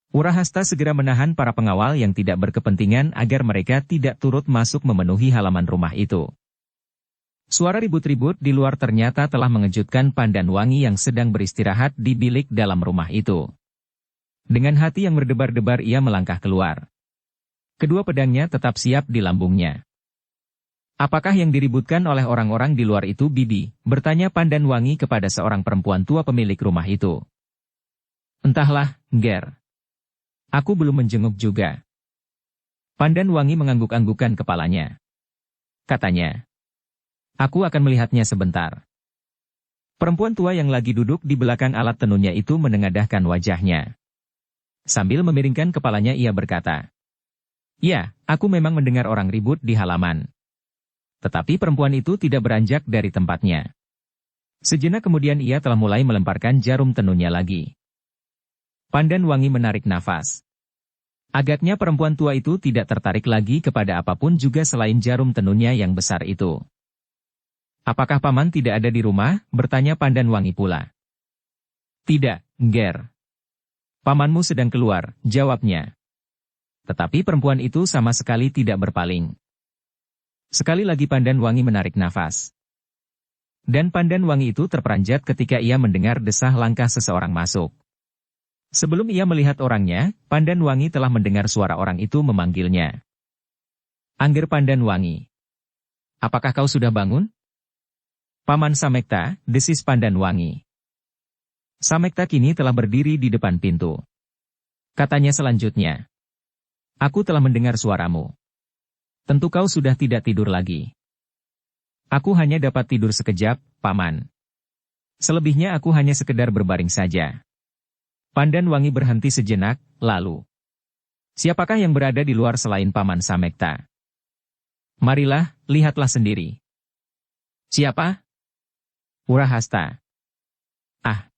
Urahasta segera menahan para pengawal yang tidak berkepentingan agar mereka tidak turut masuk memenuhi halaman rumah itu. Suara ribut-ribut di luar ternyata telah mengejutkan Pandanwangi yang sedang beristirahat di bilik dalam rumah itu. Dengan hati yang berdebar-debar ia melangkah keluar. Kedua pedangnya tetap siap di lambungnya. Apakah yang diributkan oleh orang-orang di luar itu, Bibi? Bertanya Pandanwangi kepada seorang perempuan tua pemilik rumah itu. Entahlah, Ger. Aku belum menjenguk juga. Pandanwangi mengangguk-anggukan kepalanya. Katanya, aku akan melihatnya sebentar. Perempuan tua yang lagi duduk di belakang alat tenunnya itu menengadahkan wajahnya. Sambil memiringkan kepalanya ia berkata, ya, aku memang mendengar orang ribut di halaman. Tetapi perempuan itu tidak beranjak dari tempatnya. Sejenak kemudian ia telah mulai melemparkan jarum tenunnya lagi. Pandanwangi menarik nafas. Agaknya perempuan tua itu tidak tertarik lagi kepada apapun juga selain jarum tenunnya yang besar itu. Apakah paman tidak ada di rumah? Bertanya Pandanwangi pula. Tidak, Ger. Pamanmu sedang keluar, jawabnya. Tetapi perempuan itu sama sekali tidak berpaling. Sekali lagi Pandanwangi menarik nafas. Dan Pandanwangi itu terperanjat ketika ia mendengar desah langkah seseorang masuk. Sebelum ia melihat orangnya, Pandanwangi telah mendengar suara orang itu memanggilnya. Angger Pandanwangi. Apakah kau sudah bangun? Paman Samekta, desis Pandanwangi. Samekta kini telah berdiri di depan pintu. Katanya selanjutnya. Aku telah mendengar suaramu. Tentu kau sudah tidak tidur lagi. Aku hanya dapat tidur sekejap, Paman. Selebihnya aku hanya sekedar berbaring saja. Pandanwangi berhenti sejenak, lalu. Siapakah yang berada di luar selain Paman Samekta? Marilah, lihatlah sendiri. Siapa? Urahasta. Ah.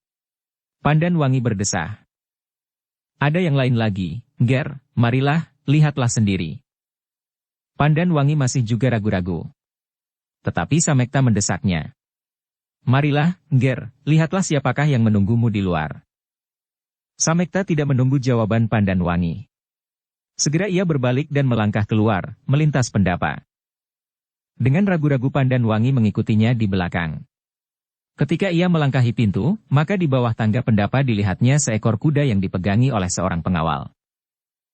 Pandanwangi berdesah. Ada yang lain lagi, Ger, marilah, lihatlah sendiri. Pandanwangi masih juga ragu-ragu. Tetapi Samekta mendesaknya. Marilah, Ger, lihatlah siapakah yang menunggumu di luar. Samekta tidak menunggu jawaban Pandanwangi. Segera ia berbalik dan melangkah keluar, melintas pendapa. Dengan ragu-ragu Pandanwangi mengikutinya di belakang. Ketika ia melangkahi pintu, maka di bawah tangga pendapa dilihatnya seekor kuda yang dipegangi oleh seorang pengawal.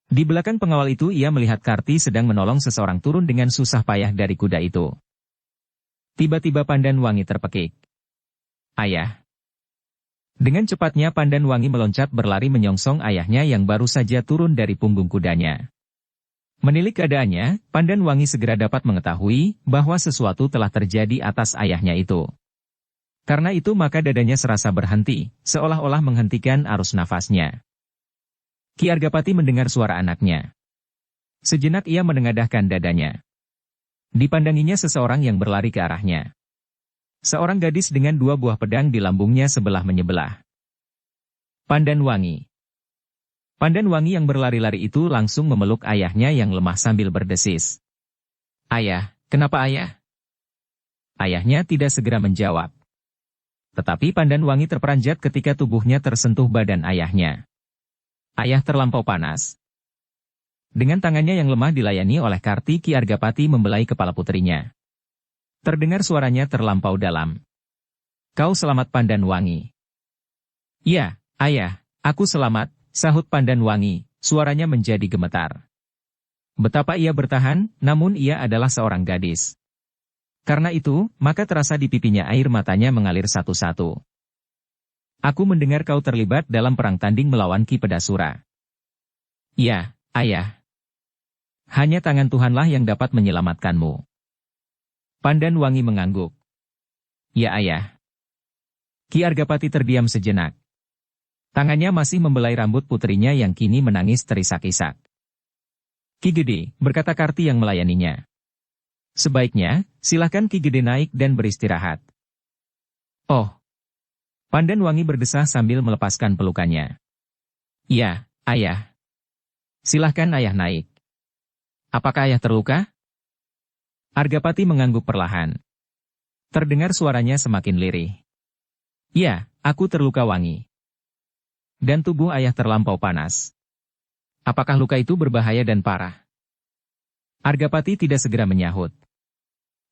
Di belakang pengawal itu ia melihat Karti sedang menolong seseorang turun dengan susah payah dari kuda itu. Tiba-tiba Pandanwangi terpekik. Ayah. Dengan cepatnya Pandanwangi meloncat berlari menyongsong ayahnya yang baru saja turun dari punggung kudanya. Menilik keadaannya, Pandanwangi segera dapat mengetahui bahwa sesuatu telah terjadi atas ayahnya itu. Karena itu maka dadanya serasa berhenti, seolah-olah menghentikan arus nafasnya. Ki Argapati mendengar suara anaknya. Sejenak ia menengadahkan dadanya. Dipandanginya seseorang yang berlari ke arahnya. Seorang gadis dengan dua buah pedang di lambungnya sebelah menyebelah. Pandanwangi. Pandanwangi yang berlari-lari itu langsung memeluk ayahnya yang lemah sambil berdesis. Ayah, kenapa ayah? Ayahnya tidak segera menjawab. Tetapi Pandanwangi terperanjat ketika tubuhnya tersentuh badan ayahnya. Ayah terlampau panas. Dengan tangannya yang lemah dilayani oleh Karti, Ki Argapati membelai kepala putrinya. Terdengar suaranya terlampau dalam. Kau selamat Pandanwangi. Ya, ayah, aku selamat, sahut Pandanwangi, suaranya menjadi gemetar. Betapa ia bertahan, namun ia adalah seorang gadis. Karena itu, maka terasa di pipinya air matanya mengalir satu-satu. Aku mendengar kau terlibat dalam perang tanding melawan Ki Pedasura. Ya, ayah. Hanya tangan Tuhanlah yang dapat menyelamatkanmu. Pandanwangi mengangguk. Ya ayah. Ki Argapati terdiam sejenak. Tangannya masih membelai rambut putrinya yang kini menangis terisak-isak. Ki Gede, berkata Karti yang melayaninya. Sebaiknya, silakan Ki Gede naik dan beristirahat. Oh. Pandanwangi berdesah sambil melepaskan pelukannya. Ya, ayah. Silahkan ayah naik. Apakah ayah terluka? Argapati mengangguk perlahan. Terdengar suaranya semakin lirih. Ya, aku terluka Wangi. Dan tubuh ayah terlampau panas. Apakah luka itu berbahaya dan parah? Argapati tidak segera menyahut.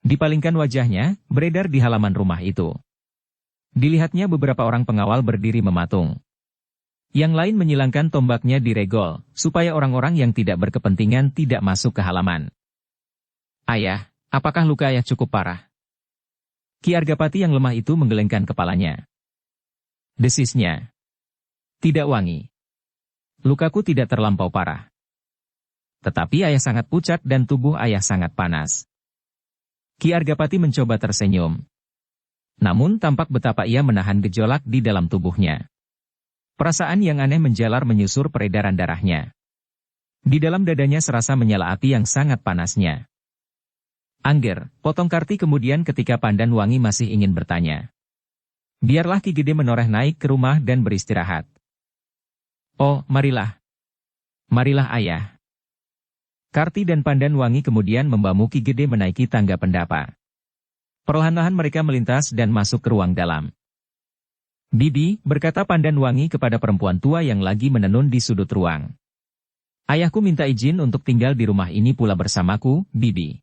Dipalingkan wajahnya, beredar di halaman rumah itu. Dilihatnya beberapa orang pengawal berdiri mematung. Yang lain menyilangkan tombaknya di regol, supaya orang-orang yang tidak berkepentingan tidak masuk ke halaman. Ayah, apakah luka ayah cukup parah? Ki Argapati yang lemah itu menggelengkan kepalanya. Desisnya. Tidak Wangi. Lukaku tidak terlampau parah. Tetapi ayah sangat pucat dan tubuh ayah sangat panas. Ki Argapati mencoba tersenyum. Namun tampak betapa ia menahan gejolak di dalam tubuhnya. Perasaan yang aneh menjalar menyusur peredaran darahnya. Di dalam dadanya serasa menyala api yang sangat panasnya. Angger, potong Karti kemudian ketika Pandanwangi masih ingin bertanya. Biarlah Ki Gede Menoreh naik ke rumah dan beristirahat. Oh, marilah. Marilah ayah. Karti dan Pandanwangi kemudian membamu Ki Gede menaiki tangga pendapa. Perlahan-lahan mereka melintas dan masuk ke ruang dalam. Bibi, berkata Pandanwangi kepada perempuan tua yang lagi menenun di sudut ruang. Ayahku minta izin untuk tinggal di rumah ini pula bersamaku, Bibi.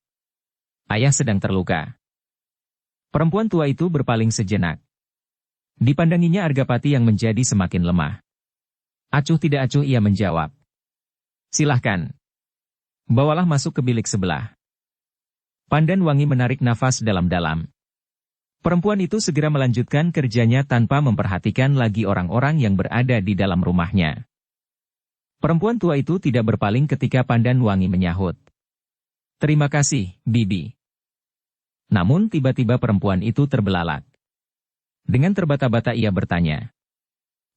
Ayah sedang terluka. Perempuan tua itu berpaling sejenak. Dipandanginya Argapati yang menjadi semakin lemah. Acuh tidak acuh ia menjawab. Silahkan. Bawalah masuk ke bilik sebelah. Pandanwangi menarik nafas dalam-dalam. Perempuan itu segera melanjutkan kerjanya tanpa memperhatikan lagi orang-orang yang berada di dalam rumahnya. Perempuan tua itu tidak berpaling ketika Pandanwangi menyahut. Terima kasih, Bibi. Namun tiba-tiba perempuan itu terbelalak. Dengan terbata-bata ia bertanya.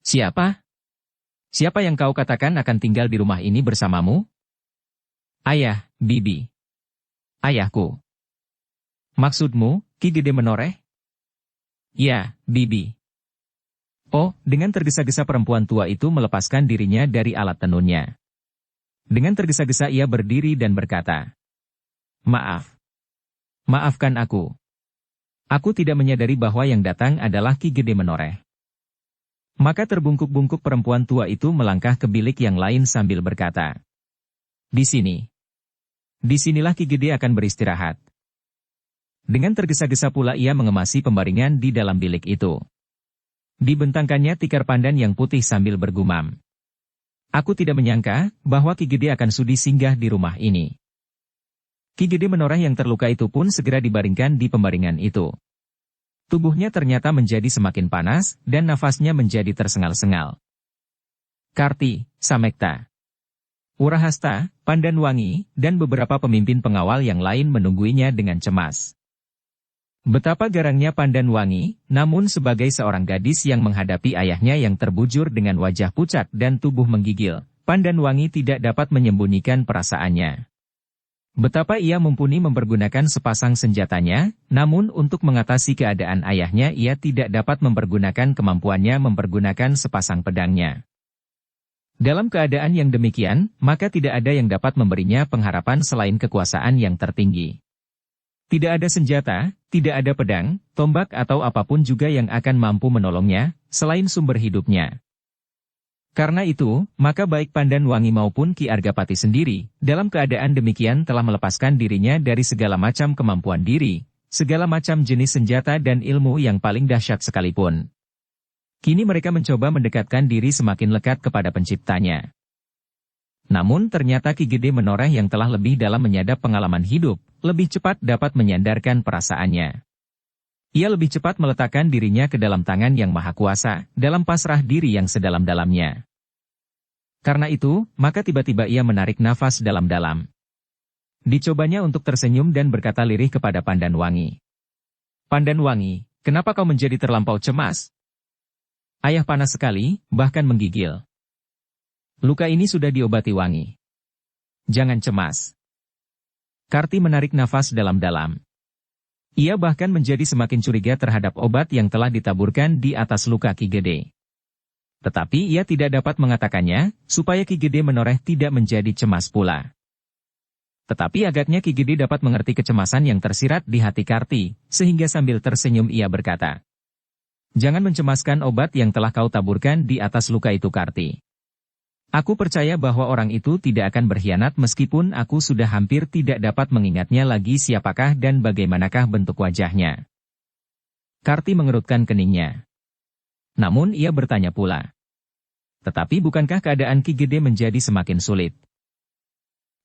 Siapa? Siapa yang kau katakan akan tinggal di rumah ini bersamamu? Ayah, Bibi. Ayahku. Maksudmu, Ki Gede Menoreh? Ya, Bibi. Oh, dengan tergesa-gesa perempuan tua itu melepaskan dirinya dari alat tenunnya. Dengan tergesa-gesa ia berdiri dan berkata, Maaf. Maafkan aku. Aku tidak menyadari bahwa yang datang adalah Ki Gede Menoreh. Maka terbungkuk-bungkuk perempuan tua itu melangkah ke bilik yang lain sambil berkata, Di sini. Disinilah Ki Gede akan beristirahat. Dengan tergesa-gesa pula ia mengemasi pembaringan di dalam bilik itu. Dibentangkannya tikar pandan yang putih sambil bergumam. Aku tidak menyangka bahwa Ki Gede akan sudi singgah di rumah ini. Ki Gede Menoreh yang terluka itu pun segera dibaringkan di pembaringan itu. Tubuhnya ternyata menjadi semakin panas, dan nafasnya menjadi tersengal-sengal. Karti, Samekta, Urahasta, Pandanwangi, dan beberapa pemimpin pengawal yang lain menungguinya dengan cemas. Betapa garangnya Pandanwangi, namun sebagai seorang gadis yang menghadapi ayahnya yang terbujur dengan wajah pucat dan tubuh menggigil, Pandanwangi tidak dapat menyembunyikan perasaannya. Betapa ia mumpuni mempergunakan sepasang senjatanya, namun untuk mengatasi keadaan ayahnya ia tidak dapat mempergunakan kemampuannya mempergunakan sepasang pedangnya. Dalam keadaan yang demikian, maka tidak ada yang dapat memberinya pengharapan selain kekuasaan yang tertinggi. Tidak ada senjata, tidak ada pedang, tombak atau apapun juga yang akan mampu menolongnya, selain sumber hidupnya. Karena itu, maka baik Pandan Wangi maupun Ki Argapati sendiri, dalam keadaan demikian telah melepaskan dirinya dari segala macam kemampuan diri, segala macam jenis senjata dan ilmu yang paling dahsyat sekalipun. Kini mereka mencoba mendekatkan diri semakin lekat kepada penciptanya. Namun ternyata Ki Gede Menoreh yang telah lebih dalam menyadap pengalaman hidup, lebih cepat dapat menyandarkan perasaannya. Ia lebih cepat meletakkan dirinya ke dalam tangan Yang Maha Kuasa, dalam pasrah diri yang sedalam-dalamnya. Karena itu, maka tiba-tiba ia menarik nafas dalam-dalam. Dicobanya untuk tersenyum dan berkata lirih kepada Pandan Wangi. Pandan Wangi, kenapa kau menjadi terlampau cemas? Ayah panas sekali, bahkan menggigil. Luka ini sudah diobati Wangi. Jangan cemas. Karti menarik nafas dalam-dalam. Ia bahkan menjadi semakin curiga terhadap obat yang telah ditaburkan di atas luka Ki Gede. Tetapi ia tidak dapat mengatakannya, supaya Ki Gede Menoreh tidak menjadi cemas pula. Tetapi agaknya Ki Gede dapat mengerti kecemasan yang tersirat di hati Karti, sehingga sambil tersenyum ia berkata, "Jangan mencemaskan obat yang telah kau taburkan di atas luka itu Karti. Aku percaya bahwa orang itu tidak akan berkhianat meskipun aku sudah hampir tidak dapat mengingatnya lagi siapakah dan bagaimanakah bentuk wajahnya." Karti mengerutkan keningnya. Namun ia bertanya pula, "Tetapi bukankah keadaan Ki Gede menjadi semakin sulit?"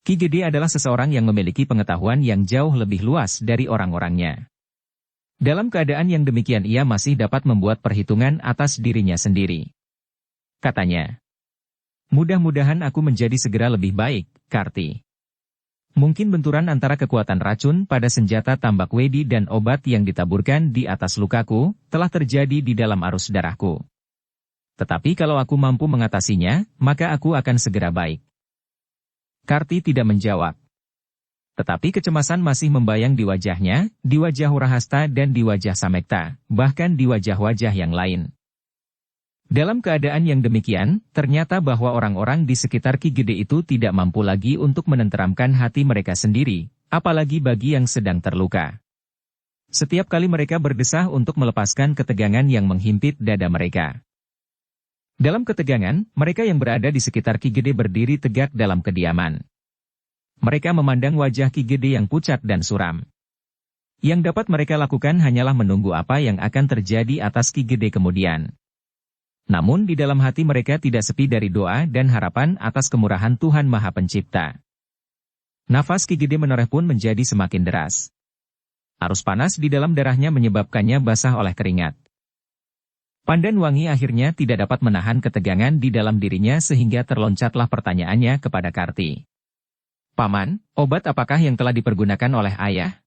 Ki Gede adalah seseorang yang memiliki pengetahuan yang jauh lebih luas dari orang-orangnya. Dalam keadaan yang demikian ia masih dapat membuat perhitungan atas dirinya sendiri. Katanya, "Mudah-mudahan aku menjadi segera lebih baik, Karti. Mungkin benturan antara kekuatan racun pada senjata tambak wedi dan obat yang ditaburkan di atas lukaku, telah terjadi di dalam arus darahku. Tetapi kalau aku mampu mengatasinya, maka aku akan segera baik." Karti tidak menjawab. Tetapi kecemasan masih membayang di wajahnya, di wajah Hurahasta dan di wajah Samekta, bahkan di wajah-wajah yang lain. Dalam keadaan yang demikian, ternyata bahwa orang-orang di sekitar Ki Gede itu tidak mampu lagi untuk menenteramkan hati mereka sendiri, apalagi bagi yang sedang terluka. Setiap kali mereka berdesah untuk melepaskan ketegangan yang menghimpit dada mereka. Dalam ketegangan, mereka yang berada di sekitar Ki Gede berdiri tegak dalam kediaman. Mereka memandang wajah Ki Gede yang pucat dan suram. Yang dapat mereka lakukan hanyalah menunggu apa yang akan terjadi atas Ki Gede kemudian. Namun di dalam hati mereka tidak sepi dari doa dan harapan atas kemurahan Tuhan Maha Pencipta. Nafas Ki Gede Menoreh pun menjadi semakin deras. Arus panas di dalam darahnya menyebabkannya basah oleh keringat. Pandan Wangi akhirnya tidak dapat menahan ketegangan di dalam dirinya sehingga terloncatlah pertanyaannya kepada Karti. "Paman, obat apakah yang telah dipergunakan oleh ayah?"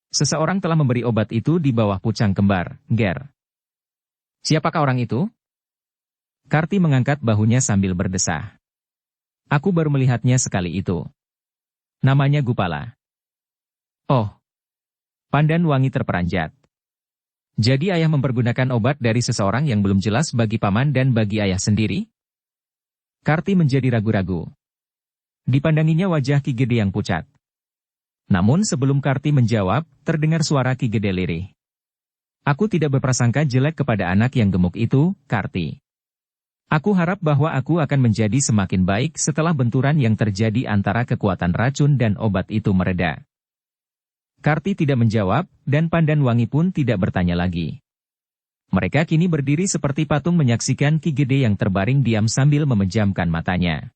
"Seseorang telah memberi obat itu di bawah pucang kembar, Ger." "Siapakah orang itu?" Karti mengangkat bahunya sambil berdesah. "Aku baru melihatnya sekali itu. Namanya Gupala." "Oh." Pandan Wangi terperanjat. "Jadi ayah mempergunakan obat dari seseorang yang belum jelas bagi paman dan bagi ayah sendiri?" Karti menjadi ragu-ragu. Dipandanginya wajah Ki Gede yang pucat. Namun sebelum Karti menjawab, terdengar suara Ki Gede lirih. "Aku tidak berprasangka jelek kepada anak yang gemuk itu, Karti. Aku harap bahwa aku akan menjadi semakin baik setelah benturan yang terjadi antara kekuatan racun dan obat itu mereda." Karti tidak menjawab, dan Pandan Wangi pun tidak bertanya lagi. Mereka kini berdiri seperti patung menyaksikan Ki Gede yang terbaring diam sambil memejamkan matanya.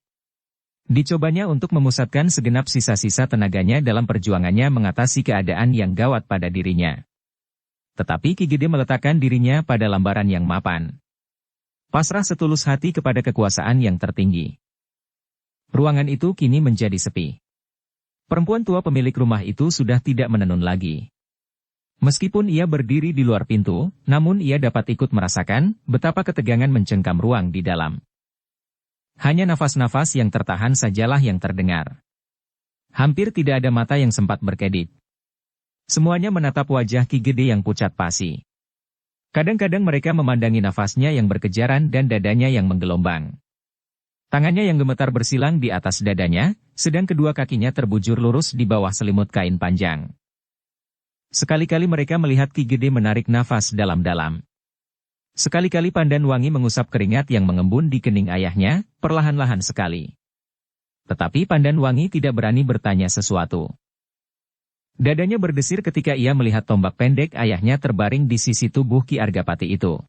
Dicobanya untuk memusatkan segenap sisa-sisa tenaganya dalam perjuangannya mengatasi keadaan yang gawat pada dirinya. Tetapi Ki Gede meletakkan dirinya pada lambaran yang mapan. Pasrah setulus hati kepada kekuasaan yang tertinggi. Ruangan itu kini menjadi sepi. Perempuan tua pemilik rumah itu sudah tidak menenun lagi. Meskipun ia berdiri di luar pintu, namun ia dapat ikut merasakan betapa ketegangan mencengkam ruang di dalam. Hanya nafas-nafas yang tertahan sajalah yang terdengar. Hampir tidak ada mata yang sempat berkedip. Semuanya menatap wajah Ki Gede yang pucat pasi. Kadang-kadang mereka memandangi nafasnya yang berkejaran dan dadanya yang menggelombang. Tangannya yang gemetar bersilang di atas dadanya, sedang kedua kakinya terbujur lurus di bawah selimut kain panjang. Sekali-kali mereka melihat Ki Gede menarik nafas dalam-dalam. Sekali-kali Pandan Wangi mengusap keringat yang mengembun di kening ayahnya, perlahan-lahan sekali. Tetapi Pandan Wangi tidak berani bertanya sesuatu. Dadanya berdesir ketika ia melihat tombak pendek ayahnya terbaring di sisi tubuh Ki Argapati itu.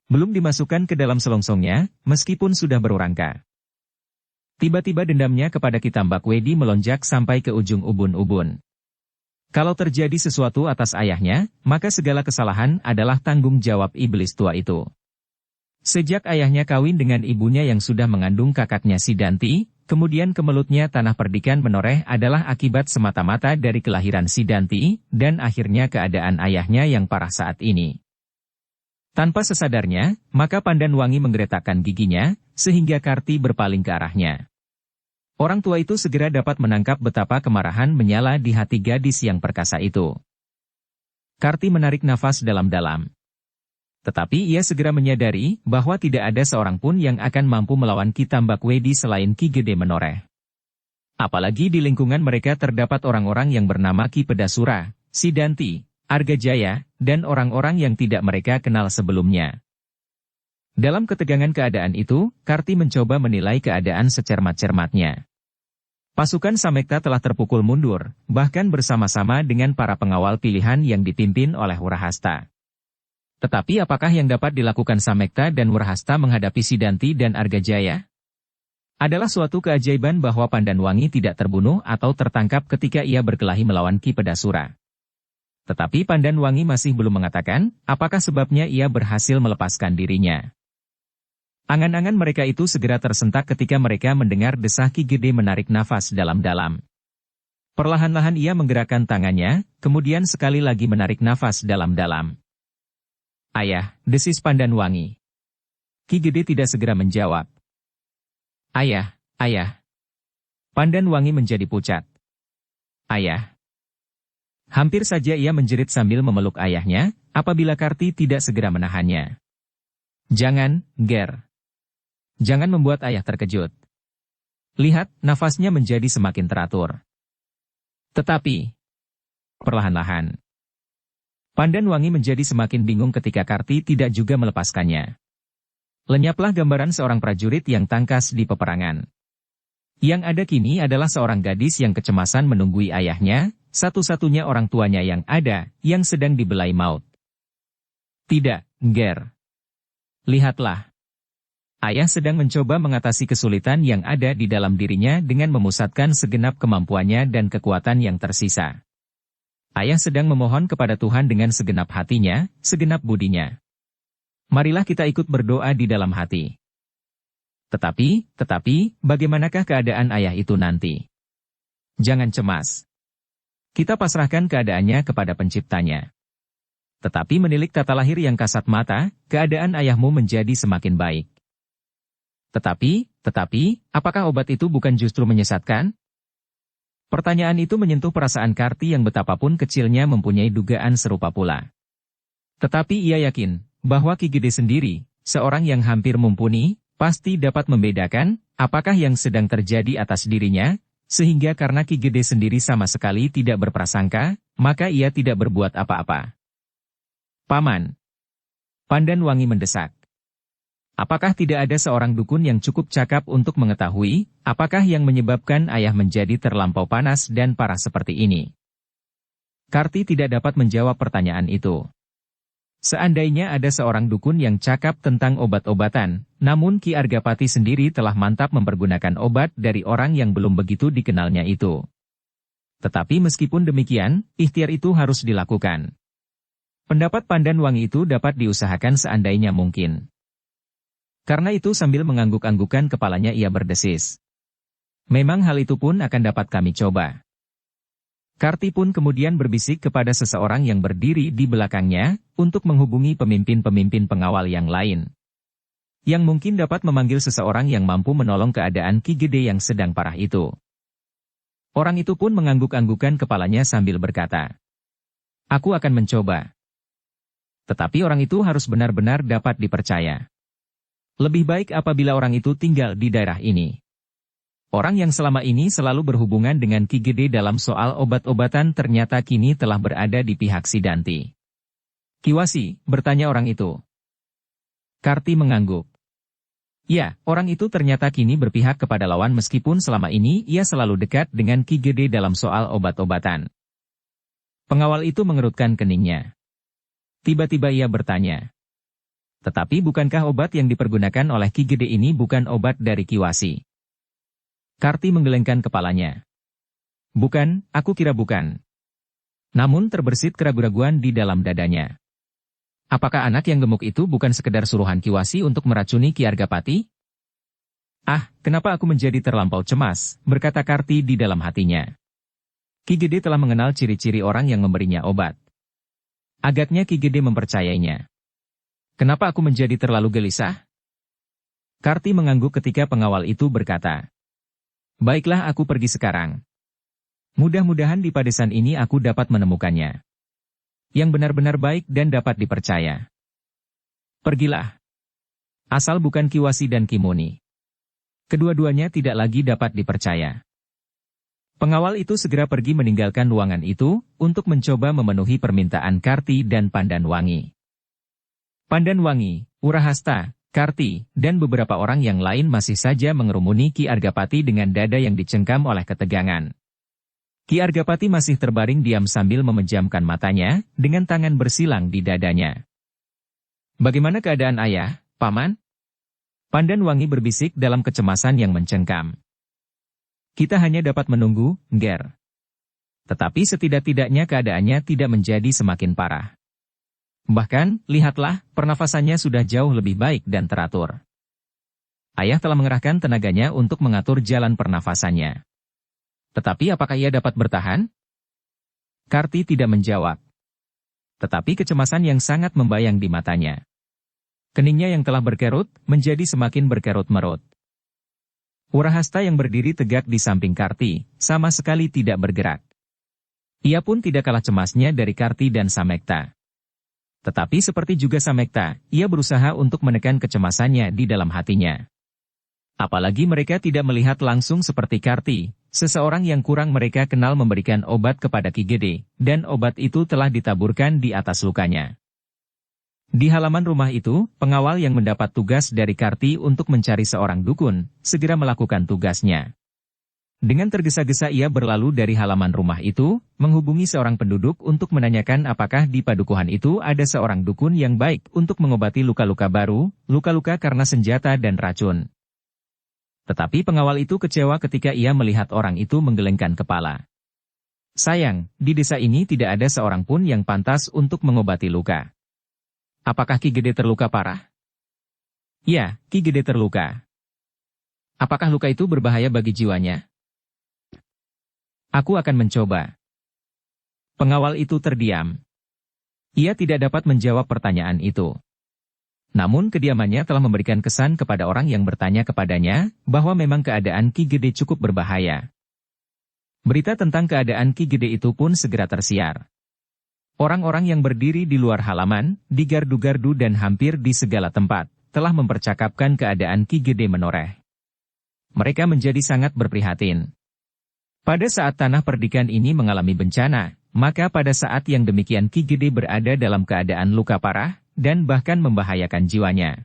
Belum dimasukkan ke dalam selongsongnya, meskipun sudah berurangka. Tiba-tiba dendamnya kepada Ki Tambak Wedi melonjak sampai ke ujung ubun-ubun. Kalau terjadi sesuatu atas ayahnya, maka segala kesalahan adalah tanggung jawab iblis tua itu. Sejak ayahnya kawin dengan ibunya yang sudah mengandung kakaknya Sidanti, kemudian kemelutnya tanah perdikan menoreh adalah akibat semata-mata dari kelahiran Sidanti, dan akhirnya keadaan ayahnya yang parah saat ini. Tanpa sesadarnya, maka Pandan Wangi menggeretakkan giginya, sehingga Karti berpaling ke arahnya. Orang tua itu segera dapat menangkap betapa kemarahan menyala di hati gadis yang perkasa itu. Karti menarik nafas dalam-dalam. Tetapi ia segera menyadari bahwa tidak ada seorang pun yang akan mampu melawan Ki Tambak Wedi selain Ki Gede Menoreh. Apalagi di lingkungan mereka terdapat orang-orang yang bernama Ki Pedasura, Sidanti, Argajaya, dan orang-orang yang tidak mereka kenal sebelumnya. Dalam ketegangan keadaan itu, Karti mencoba menilai keadaan secermat-cermatnya. Pasukan Samekta telah terpukul mundur, bahkan bersama-sama dengan para pengawal pilihan yang dipimpin oleh Wurahasta. Tetapi apakah yang dapat dilakukan Samekta dan Wurahasta menghadapi Sidanti dan Argajaya? Adalah suatu keajaiban bahwa Pandan Wangi tidak terbunuh atau tertangkap ketika ia berkelahi melawan Ki Pedasura. Tetapi Pandan Wangi masih belum mengatakan, apakah sebabnya ia berhasil melepaskan dirinya. Angan-angan mereka itu segera tersentak ketika mereka mendengar desah Ki Gede menarik nafas dalam-dalam. Perlahan-lahan ia menggerakkan tangannya, kemudian sekali lagi menarik nafas dalam-dalam. "Ayah," desis Pandan Wangi. Ki Gede tidak segera menjawab. "Ayah, ayah." Pandan Wangi menjadi pucat. "Ayah." Hampir saja ia menjerit sambil memeluk ayahnya, apabila Karti tidak segera menahannya. "Jangan, Ger. Jangan membuat ayah terkejut. Lihat, nafasnya menjadi semakin teratur." Tetapi, perlahan-lahan, Pandan Wangi menjadi semakin bingung ketika Karti tidak juga melepaskannya. Lenyaplah gambaran seorang prajurit yang tangkas di peperangan. Yang ada kini adalah seorang gadis yang kecemasan menunggui ayahnya, satu-satunya orang tuanya yang ada, yang sedang dibelai maut. "Tidak, Ger. Lihatlah. Ayah sedang mencoba mengatasi kesulitan yang ada di dalam dirinya dengan memusatkan segenap kemampuannya dan kekuatan yang tersisa. Ayah sedang memohon kepada Tuhan dengan segenap hatinya, segenap budinya. Marilah kita ikut berdoa di dalam hati. Tetapi, bagaimanakah keadaan ayah itu nanti? Jangan cemas. Kita pasrahkan keadaannya kepada penciptanya. Tetapi menilik tata lahir yang kasat mata, keadaan ayahmu menjadi semakin baik. Tetapi, apakah obat itu bukan justru menyesatkan?" Pertanyaan itu menyentuh perasaan Karti yang betapapun kecilnya mempunyai dugaan serupa pula. Tetapi ia yakin, bahwa Ki Gede sendiri, seorang yang hampir mumpuni, pasti dapat membedakan, apakah yang sedang terjadi atas dirinya, sehingga karena Ki Gede sendiri sama sekali tidak berprasangka, maka ia tidak berbuat apa-apa. "Paman." Pandan Wangi mendesak. "Apakah tidak ada seorang dukun yang cukup cakap untuk mengetahui, apakah yang menyebabkan ayah menjadi terlampau panas dan parah seperti ini?" Karti tidak dapat menjawab pertanyaan itu. Seandainya ada seorang dukun yang cakap tentang obat-obatan, namun Ki Argapati sendiri telah mantap mempergunakan obat dari orang yang belum begitu dikenalnya itu. Tetapi meskipun demikian, ikhtiar itu harus dilakukan. Pendapat Pandan Wangi itu dapat diusahakan seandainya mungkin. Karena itu sambil mengangguk-anggukan kepalanya ia berdesis. "Memang hal itu pun akan dapat kami coba." Karti pun kemudian berbisik kepada seseorang yang berdiri di belakangnya, untuk menghubungi pemimpin-pemimpin pengawal yang lain. Yang mungkin dapat memanggil seseorang yang mampu menolong keadaan Ki Gede yang sedang parah itu. Orang itu pun mengangguk-anggukan kepalanya sambil berkata, "Aku akan mencoba." Tetapi orang itu harus benar-benar dapat dipercaya. Lebih baik apabila orang itu tinggal di daerah ini. Orang yang selama ini selalu berhubungan dengan Ki Gede dalam soal obat-obatan ternyata kini telah berada di pihak Sidanti. "Kiwasi," bertanya orang itu. Karti mengangguk. Ya, orang itu ternyata kini berpihak kepada lawan meskipun selama ini ia selalu dekat dengan Ki Gede dalam soal obat-obatan. Pengawal itu mengerutkan keningnya. Tiba-tiba ia bertanya. Tetapi bukankah obat yang dipergunakan oleh Ki Gede ini bukan obat dari Kiwasi? Karti menggelengkan kepalanya. Bukan, aku kira bukan. Namun terbersit keraguan-raguan di dalam dadanya. Apakah anak yang gemuk itu bukan sekedar suruhan Kiwasi untuk meracuni Ki Argapati? Ah, kenapa aku menjadi terlampau cemas, berkata Karti di dalam hatinya. Ki Gede telah mengenal ciri-ciri orang yang memberinya obat. Agaknya Ki Gede mempercayainya. Kenapa aku menjadi terlalu gelisah? Karti mengangguk ketika pengawal itu berkata. Baiklah, aku pergi sekarang. Mudah-mudahan di padesan ini aku dapat menemukannya. Yang benar-benar baik dan dapat dipercaya. Pergilah. Asal bukan Kiwasi dan Kimoni. Kedua-duanya tidak lagi dapat dipercaya. Pengawal itu segera pergi meninggalkan ruangan itu, untuk mencoba memenuhi permintaan Karti dan Pandanwangi. Pandanwangi, Urahasta, Karti, dan beberapa orang yang lain masih saja mengerumuni Ki Argapati dengan dada yang dicengkam oleh ketegangan. Ki Argapati masih terbaring diam sambil memejamkan matanya, dengan tangan bersilang di dadanya. Bagaimana keadaan ayah, Paman? Pandanwangi berbisik dalam kecemasan yang mencengkam. Kita hanya dapat menunggu, Nger. Tetapi setidak-tidaknya keadaannya tidak menjadi semakin parah. Bahkan, lihatlah, pernafasannya sudah jauh lebih baik dan teratur. Ayah telah mengerahkan tenaganya untuk mengatur jalan pernafasannya. Tetapi apakah ia dapat bertahan? Karti tidak menjawab. Tetapi kecemasan yang sangat membayang di matanya. Keningnya yang telah berkerut, menjadi semakin berkerut-merut. Urahasta yang berdiri tegak di samping Karti, sama sekali tidak bergerak. Ia pun tidak kalah cemasnya dari Karti dan Samekta. Tetapi seperti juga Samekta, ia berusaha untuk menekan kecemasannya di dalam hatinya. Apalagi mereka tidak melihat langsung seperti Karti, seseorang yang kurang mereka kenal memberikan obat kepada Ki Gede, dan obat itu telah ditaburkan di atas lukanya. Di halaman rumah itu, pengawal yang mendapat tugas dari Karti untuk mencari seorang dukun, segera melakukan tugasnya. Dengan tergesa-gesa ia berlalu dari halaman rumah itu, menghubungi seorang penduduk untuk menanyakan apakah di padukuhan itu ada seorang dukun yang baik untuk mengobati luka-luka baru, luka-luka karena senjata dan racun. Tetapi pengawal itu kecewa ketika ia melihat orang itu menggelengkan kepala. Sayang, di desa ini tidak ada seorang pun yang pantas untuk mengobati luka. Apakah Ki Gede terluka parah? Ya, Ki Gede terluka. Apakah luka itu berbahaya bagi jiwanya? Aku akan mencoba. Pengawal itu terdiam. Ia tidak dapat menjawab pertanyaan itu. Namun kediamannya telah memberikan kesan kepada orang yang bertanya kepadanya, bahwa memang keadaan Ki Gede cukup berbahaya. Berita tentang keadaan Ki Gede itu pun segera tersiar. Orang-orang yang berdiri di luar halaman, di gardu-gardu dan hampir di segala tempat, telah mempercakapkan keadaan Ki Gede menoreh. Mereka menjadi sangat berprihatin. Pada saat tanah perdikan ini mengalami bencana, maka pada saat yang demikian Ki Gede berada dalam keadaan luka parah, dan bahkan membahayakan jiwanya.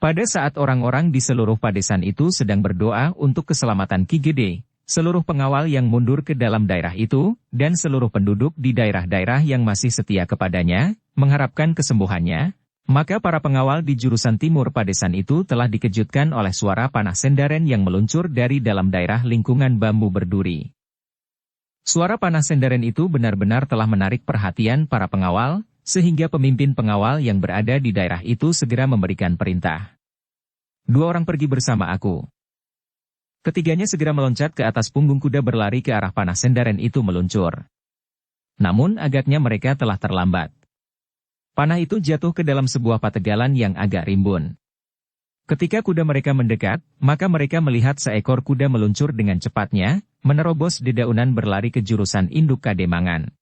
Pada saat orang-orang di seluruh padesan itu sedang berdoa untuk keselamatan Ki Gede, seluruh pengawal yang mundur ke dalam daerah itu, dan seluruh penduduk di daerah-daerah yang masih setia kepadanya, mengharapkan kesembuhannya, maka para pengawal di jurusan timur padesan itu telah dikejutkan oleh suara panah sendaren yang meluncur dari dalam daerah lingkungan bambu berduri. Suara panah sendaren itu benar-benar telah menarik perhatian para pengawal, sehingga pemimpin pengawal yang berada di daerah itu segera memberikan perintah. 2 orang pergi bersama aku. Ketiganya segera meloncat ke atas punggung kuda berlari ke arah panah sendaren itu meluncur. Namun agaknya mereka telah terlambat. Panah itu jatuh ke dalam sebuah pategalan yang agak rimbun. Ketika kuda mereka mendekat, maka mereka melihat seekor kuda meluncur dengan cepatnya, menerobos dedaunan berlari ke jurusan induk Kademangan.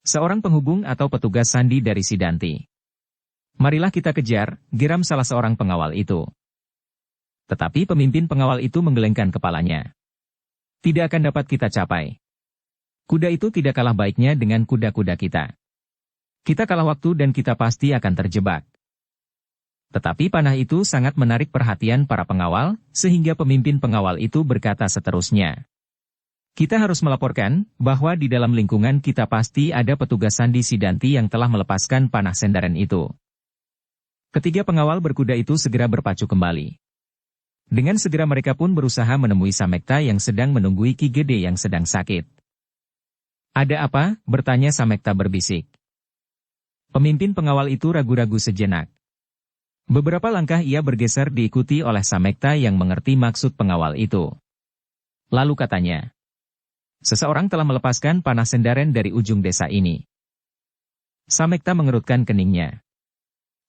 Seorang penghubung atau petugas sandi dari Sidanti. Marilah kita kejar, geram salah seorang pengawal itu. Tetapi pemimpin pengawal itu menggelengkan kepalanya. Tidak akan dapat kita capai. Kuda itu tidak kalah baiknya dengan kuda-kuda kita. Kita kalah waktu dan kita pasti akan terjebak. Tetapi panah itu sangat menarik perhatian para pengawal, sehingga pemimpin pengawal itu berkata seterusnya. Kita harus melaporkan bahwa di dalam lingkungan kita pasti ada petugas Sandi Sidanti yang telah melepaskan panah Sendaren itu. Ketiga pengawal berkuda itu segera berpacu kembali. Dengan segera mereka pun berusaha menemui Samekta yang sedang menunggui Ki Gede yang sedang sakit. Ada apa? Bertanya Samekta berbisik. Pemimpin pengawal itu ragu-ragu sejenak. Beberapa langkah ia bergeser diikuti oleh Samekta yang mengerti maksud pengawal itu. Lalu katanya, seseorang telah melepaskan panah Sendaren dari ujung desa ini. Samekta mengerutkan keningnya.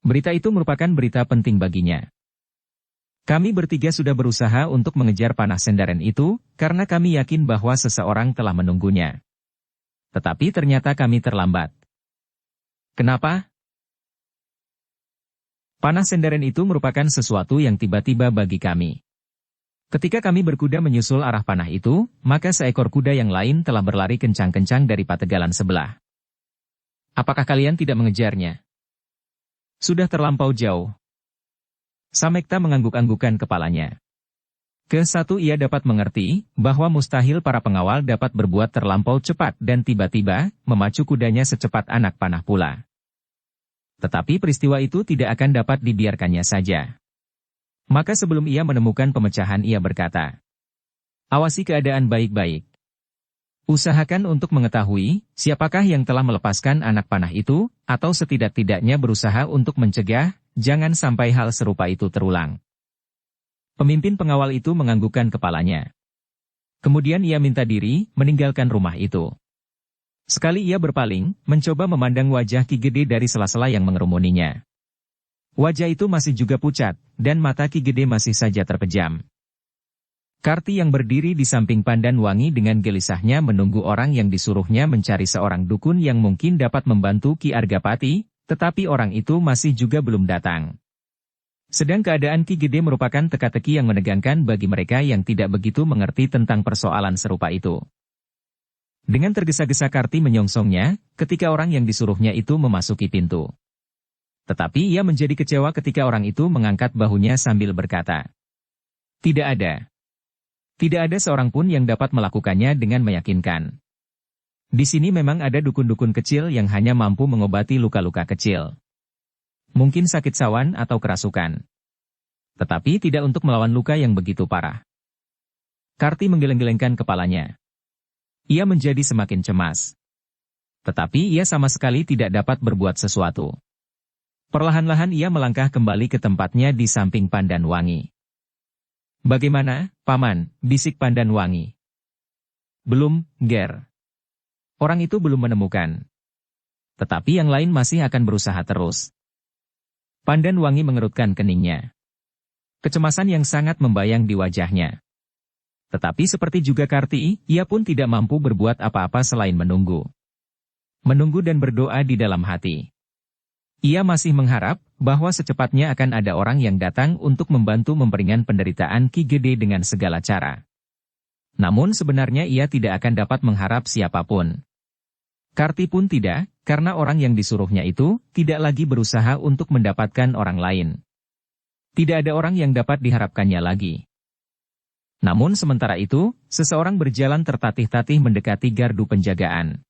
Berita itu merupakan berita penting baginya. Kami bertiga sudah berusaha untuk mengejar panah Sendaren itu, karena kami yakin bahwa seseorang telah menunggunya. Tetapi ternyata kami terlambat. Kenapa? Panah Sendaren itu merupakan sesuatu yang tiba-tiba bagi kami. Ketika kami berkuda menyusul arah panah itu, maka seekor kuda yang lain telah berlari kencang-kencang dari pategalan sebelah. Apakah kalian tidak mengejarnya? Sudah terlampau jauh. Samekta mengangguk-anggukan kepalanya. Ke-1 ia dapat mengerti bahwa mustahil para pengawal dapat berbuat terlampau cepat dan tiba-tiba memacu kudanya secepat anak panah pula. Tetapi peristiwa itu tidak akan dapat dibiarkannya saja. Maka sebelum ia menemukan pemecahan ia berkata, awasi keadaan baik-baik. Usahakan untuk mengetahui siapakah yang telah melepaskan anak panah itu, atau setidak-tidaknya berusaha untuk mencegah, jangan sampai hal serupa itu terulang. Pemimpin pengawal itu menganggukkan kepalanya. Kemudian ia minta diri meninggalkan rumah itu. Sekali ia berpaling, mencoba memandang wajah Ki Gede dari sela-sela yang mengerumuninya. Wajah itu masih juga pucat, dan mata Ki Gede masih saja terpejam. Karti yang berdiri di samping Pandan Wangi dengan gelisahnya menunggu orang yang disuruhnya mencari seorang dukun yang mungkin dapat membantu Ki Argapati, tetapi orang itu masih juga belum datang. Sedang keadaan Ki Gede merupakan teka-teki yang menegangkan bagi mereka yang tidak begitu mengerti tentang persoalan serupa itu. Dengan tergesa-gesa Karti menyongsongnya, ketika orang yang disuruhnya itu memasuki pintu. Tetapi ia menjadi kecewa ketika orang itu mengangkat bahunya sambil berkata, tidak ada. Tidak ada seorang pun yang dapat melakukannya dengan meyakinkan. Di sini memang ada dukun-dukun kecil yang hanya mampu mengobati luka-luka kecil. Mungkin sakit sawan atau kerasukan. Tetapi tidak untuk melawan luka yang begitu parah. Karti menggeleng-gelengkan kepalanya. Ia menjadi semakin cemas. Tetapi ia sama sekali tidak dapat berbuat sesuatu. Perlahan-lahan ia melangkah kembali ke tempatnya di samping Pandan Wangi. Bagaimana, Paman? Bisik Pandan Wangi. Belum, Ger. Orang itu belum menemukan. Tetapi yang lain masih akan berusaha terus. Pandan Wangi mengerutkan keningnya. Kecemasan yang sangat membayang di wajahnya. Tetapi seperti juga Karti, ia pun tidak mampu berbuat apa-apa selain menunggu. Menunggu dan berdoa di dalam hati. Ia masih mengharap bahwa secepatnya akan ada orang yang datang untuk membantu memperingan penderitaan Ki Gede dengan segala cara. Namun sebenarnya ia tidak akan dapat mengharap siapapun. Karti pun tidak, karena orang yang disuruhnya itu tidak lagi berusaha untuk mendapatkan orang lain. Tidak ada orang yang dapat diharapkannya lagi. Namun sementara itu, seseorang berjalan tertatih-tatih mendekati gardu penjagaan.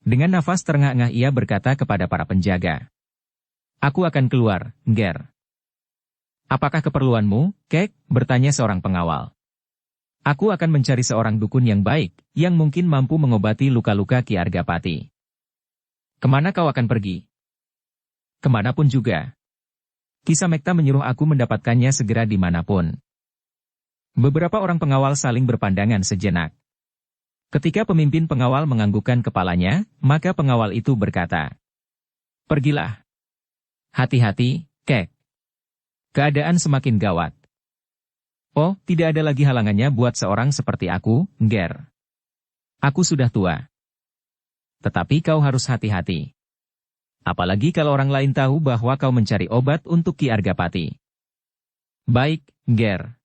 Dengan nafas terengah-engah ia berkata kepada para penjaga. Aku akan keluar, Ger. Apakah keperluanmu, Kek? Bertanya seorang pengawal. Aku akan mencari seorang dukun yang baik, yang mungkin mampu mengobati luka-luka Ki Argapati. Kemana kau akan pergi? Kemanapun juga. Ki Samekta menyuruh aku mendapatkannya segera dimanapun. Beberapa orang pengawal saling berpandangan sejenak. Ketika pemimpin pengawal menganggukkan kepalanya, maka pengawal itu berkata, pergilah. Hati-hati, Kek. Keadaan semakin gawat. Oh, tidak ada lagi halangannya buat seorang seperti aku, Ger. Aku sudah tua. Tetapi kau harus hati-hati. Apalagi kalau orang lain tahu bahwa kau mencari obat untuk Ki Argapati. Baik, Ger.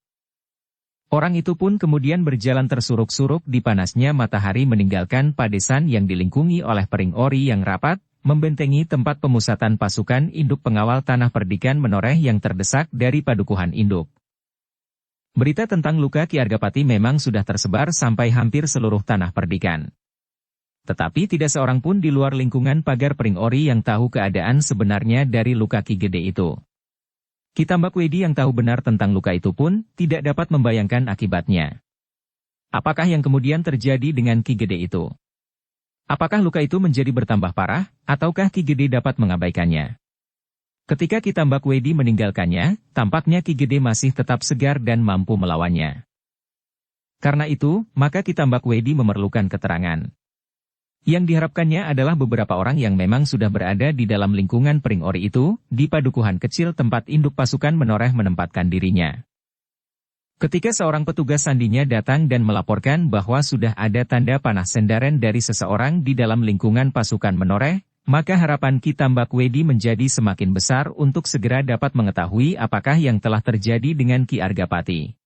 Orang itu pun kemudian berjalan tersuruk-suruk di panasnya matahari meninggalkan padesan yang dilingkungi oleh pering ori yang rapat, membentengi tempat pemusatan pasukan induk pengawal tanah perdikan menoreh yang terdesak dari padukuhan induk. Berita tentang luka Ki Argapati memang sudah tersebar sampai hampir seluruh tanah perdikan. Tetapi tidak seorang pun di luar lingkungan pagar Pring Ori yang tahu keadaan sebenarnya dari luka Ki Gede itu. Ki Tambak Wedi yang tahu benar tentang luka itu pun tidak dapat membayangkan akibatnya. Apakah yang kemudian terjadi dengan Ki Gede itu? Apakah luka itu menjadi bertambah parah, ataukah Ki Gede dapat mengabaikannya? Ketika Ki Tambak Wedi meninggalkannya, tampaknya Ki Gede masih tetap segar dan mampu melawannya. Karena itu, maka Ki Tambak Wedi memerlukan keterangan. Yang diharapkannya adalah beberapa orang yang memang sudah berada di dalam lingkungan Pring Ori itu, di padukuhan kecil tempat induk pasukan menoreh menempatkan dirinya. Ketika seorang petugas sandinya datang dan melaporkan bahwa sudah ada tanda panah sendaren dari seseorang di dalam lingkungan pasukan menoreh, maka harapan Ki Tambak Wedi menjadi semakin besar untuk segera dapat mengetahui apakah yang telah terjadi dengan Ki Argapati.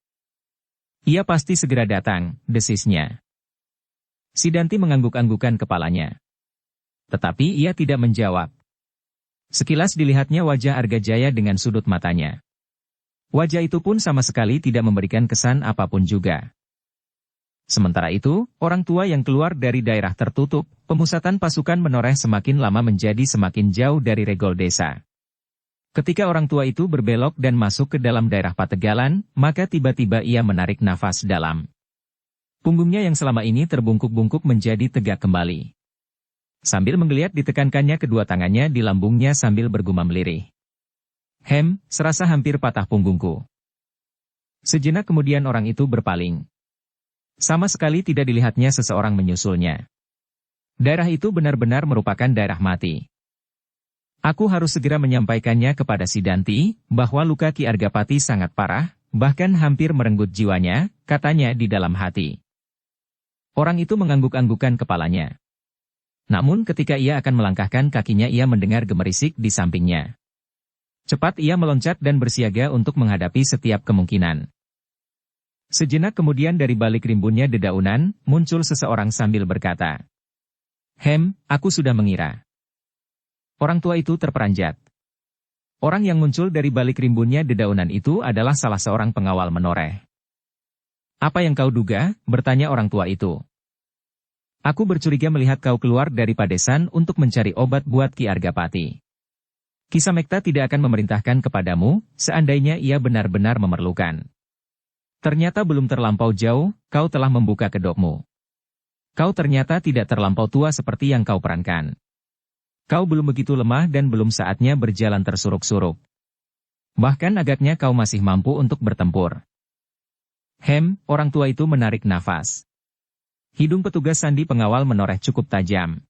Ia pasti segera datang, desisnya. Sidanti mengangguk-anggukan kepalanya. Tetapi ia tidak menjawab. Sekilas dilihatnya wajah Argajaya dengan sudut matanya. Wajah itu pun sama sekali tidak memberikan kesan apapun juga. Sementara itu, orang tua yang keluar dari daerah tertutup, pemusatan pasukan menoreh semakin lama menjadi semakin jauh dari regol desa. Ketika orang tua itu berbelok dan masuk ke dalam daerah Pategalan, maka tiba-tiba ia menarik nafas dalam. Punggungnya yang selama ini terbungkuk-bungkuk menjadi tegak kembali. Sambil menggeliat ditekankannya kedua tangannya di lambungnya sambil bergumam lirih. Serasa hampir patah punggungku. Sejenak kemudian orang itu berpaling. Sama sekali tidak dilihatnya seseorang menyusulnya. Daerah itu benar-benar merupakan daerah mati. Aku harus segera menyampaikannya kepada Sidanti, bahwa luka Ki Argapati sangat parah, bahkan hampir merenggut jiwanya, katanya di dalam hati. Orang itu mengangguk-anggukan kepalanya. Namun ketika ia akan melangkahkan kakinya ia mendengar gemerisik di sampingnya. Cepat ia meloncat dan bersiaga untuk menghadapi setiap kemungkinan. Sejenak kemudian dari balik rimbunnya dedaunan, muncul seseorang sambil berkata, aku sudah mengira. Orang tua itu terperanjat. Orang yang muncul dari balik rimbunnya dedaunan itu adalah salah seorang pengawal menoreh. Apa yang kau duga? Bertanya orang tua itu. Aku bercuriga melihat kau keluar dari Padesan untuk mencari obat buat Ki Argapati. Ki Samekta tidak akan memerintahkan kepadamu, seandainya ia benar-benar memerlukan. Ternyata belum terlampau jauh, kau telah membuka kedokmu. Kau ternyata tidak terlampau tua seperti yang kau perankan. Kau belum begitu lemah dan belum saatnya berjalan tersuruk-suruk. Bahkan agaknya kau masih mampu untuk bertempur. Orang tua itu menarik nafas. Hidung petugas sandi pengawal menoreh cukup tajam.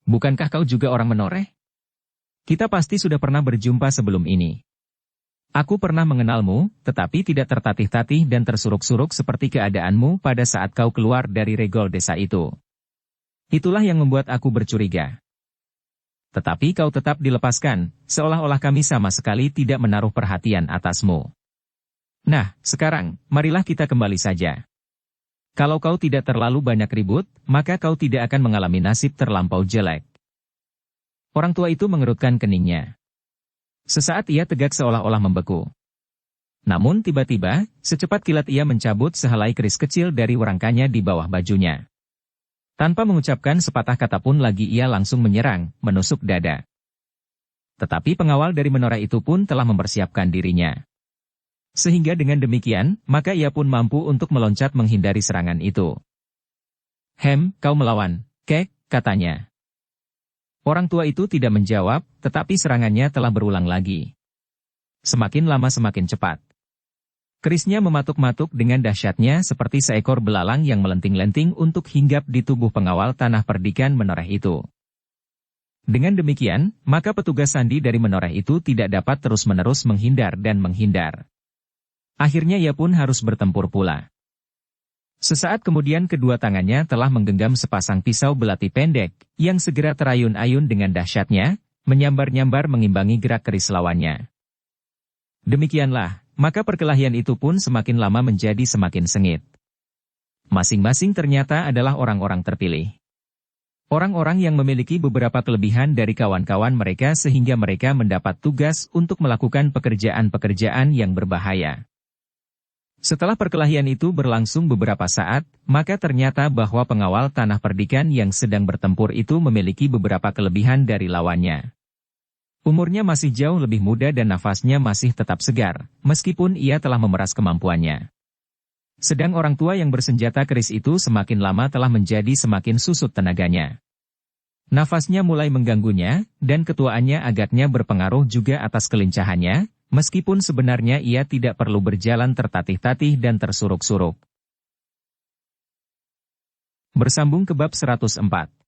Bukankah kau juga orang menoreh? Kita pasti sudah pernah berjumpa sebelum ini. Aku pernah mengenalmu, tetapi tidak tertatih-tatih dan tersuruk-suruk seperti keadaanmu pada saat kau keluar dari regol desa itu. Itulah yang membuat aku bercuriga. Tetapi kau tetap dilepaskan, seolah-olah kami sama sekali tidak menaruh perhatian atasmu. Nah, sekarang, marilah kita kembali saja. Kalau kau tidak terlalu banyak ribut, maka kau tidak akan mengalami nasib terlampau jelek. Orang tua itu mengerutkan keningnya. Sesaat ia tegak seolah-olah membeku. Namun tiba-tiba, secepat kilat ia mencabut sehelai keris kecil dari werangkanya di bawah bajunya. Tanpa mengucapkan sepatah kata pun lagi ia langsung menyerang, menusuk dada. Tetapi pengawal dari menara itu pun telah mempersiapkan dirinya. Sehingga dengan demikian, maka ia pun mampu untuk meloncat menghindari serangan itu. Kau melawan, Kek, katanya. Orang tua itu tidak menjawab, tetapi serangannya telah berulang lagi. Semakin lama semakin cepat. Kerisnya mematuk-matuk dengan dahsyatnya seperti seekor belalang yang melenting-lenting untuk hinggap di tubuh pengawal tanah perdikan menoreh itu. Dengan demikian, maka petugas sandi dari menoreh itu tidak dapat terus-menerus menghindar dan menghindar. Akhirnya ia pun harus bertempur pula. Sesaat kemudian kedua tangannya telah menggenggam sepasang pisau belati pendek, yang segera terayun-ayun dengan dahsyatnya, menyambar-nyambar mengimbangi gerak keris lawannya. Demikianlah, maka perkelahian itu pun semakin lama menjadi semakin sengit. Masing-masing ternyata adalah orang-orang terpilih. Orang-orang yang memiliki beberapa kelebihan dari kawan-kawan mereka sehingga mereka mendapat tugas untuk melakukan pekerjaan-pekerjaan yang berbahaya. Setelah perkelahian itu berlangsung beberapa saat, maka ternyata bahwa pengawal tanah perdikan yang sedang bertempur itu memiliki beberapa kelebihan dari lawannya. Umurnya masih jauh lebih muda dan nafasnya masih tetap segar, meskipun ia telah memeras kemampuannya. Sedang orang tua yang bersenjata keris itu semakin lama telah menjadi semakin susut tenaganya. Nafasnya mulai mengganggunya, dan ketuaannya agaknya berpengaruh juga atas kelincahannya, meskipun sebenarnya ia tidak perlu berjalan tertatih-tatih dan tersuruk-suruk. Bersambung ke bab 104.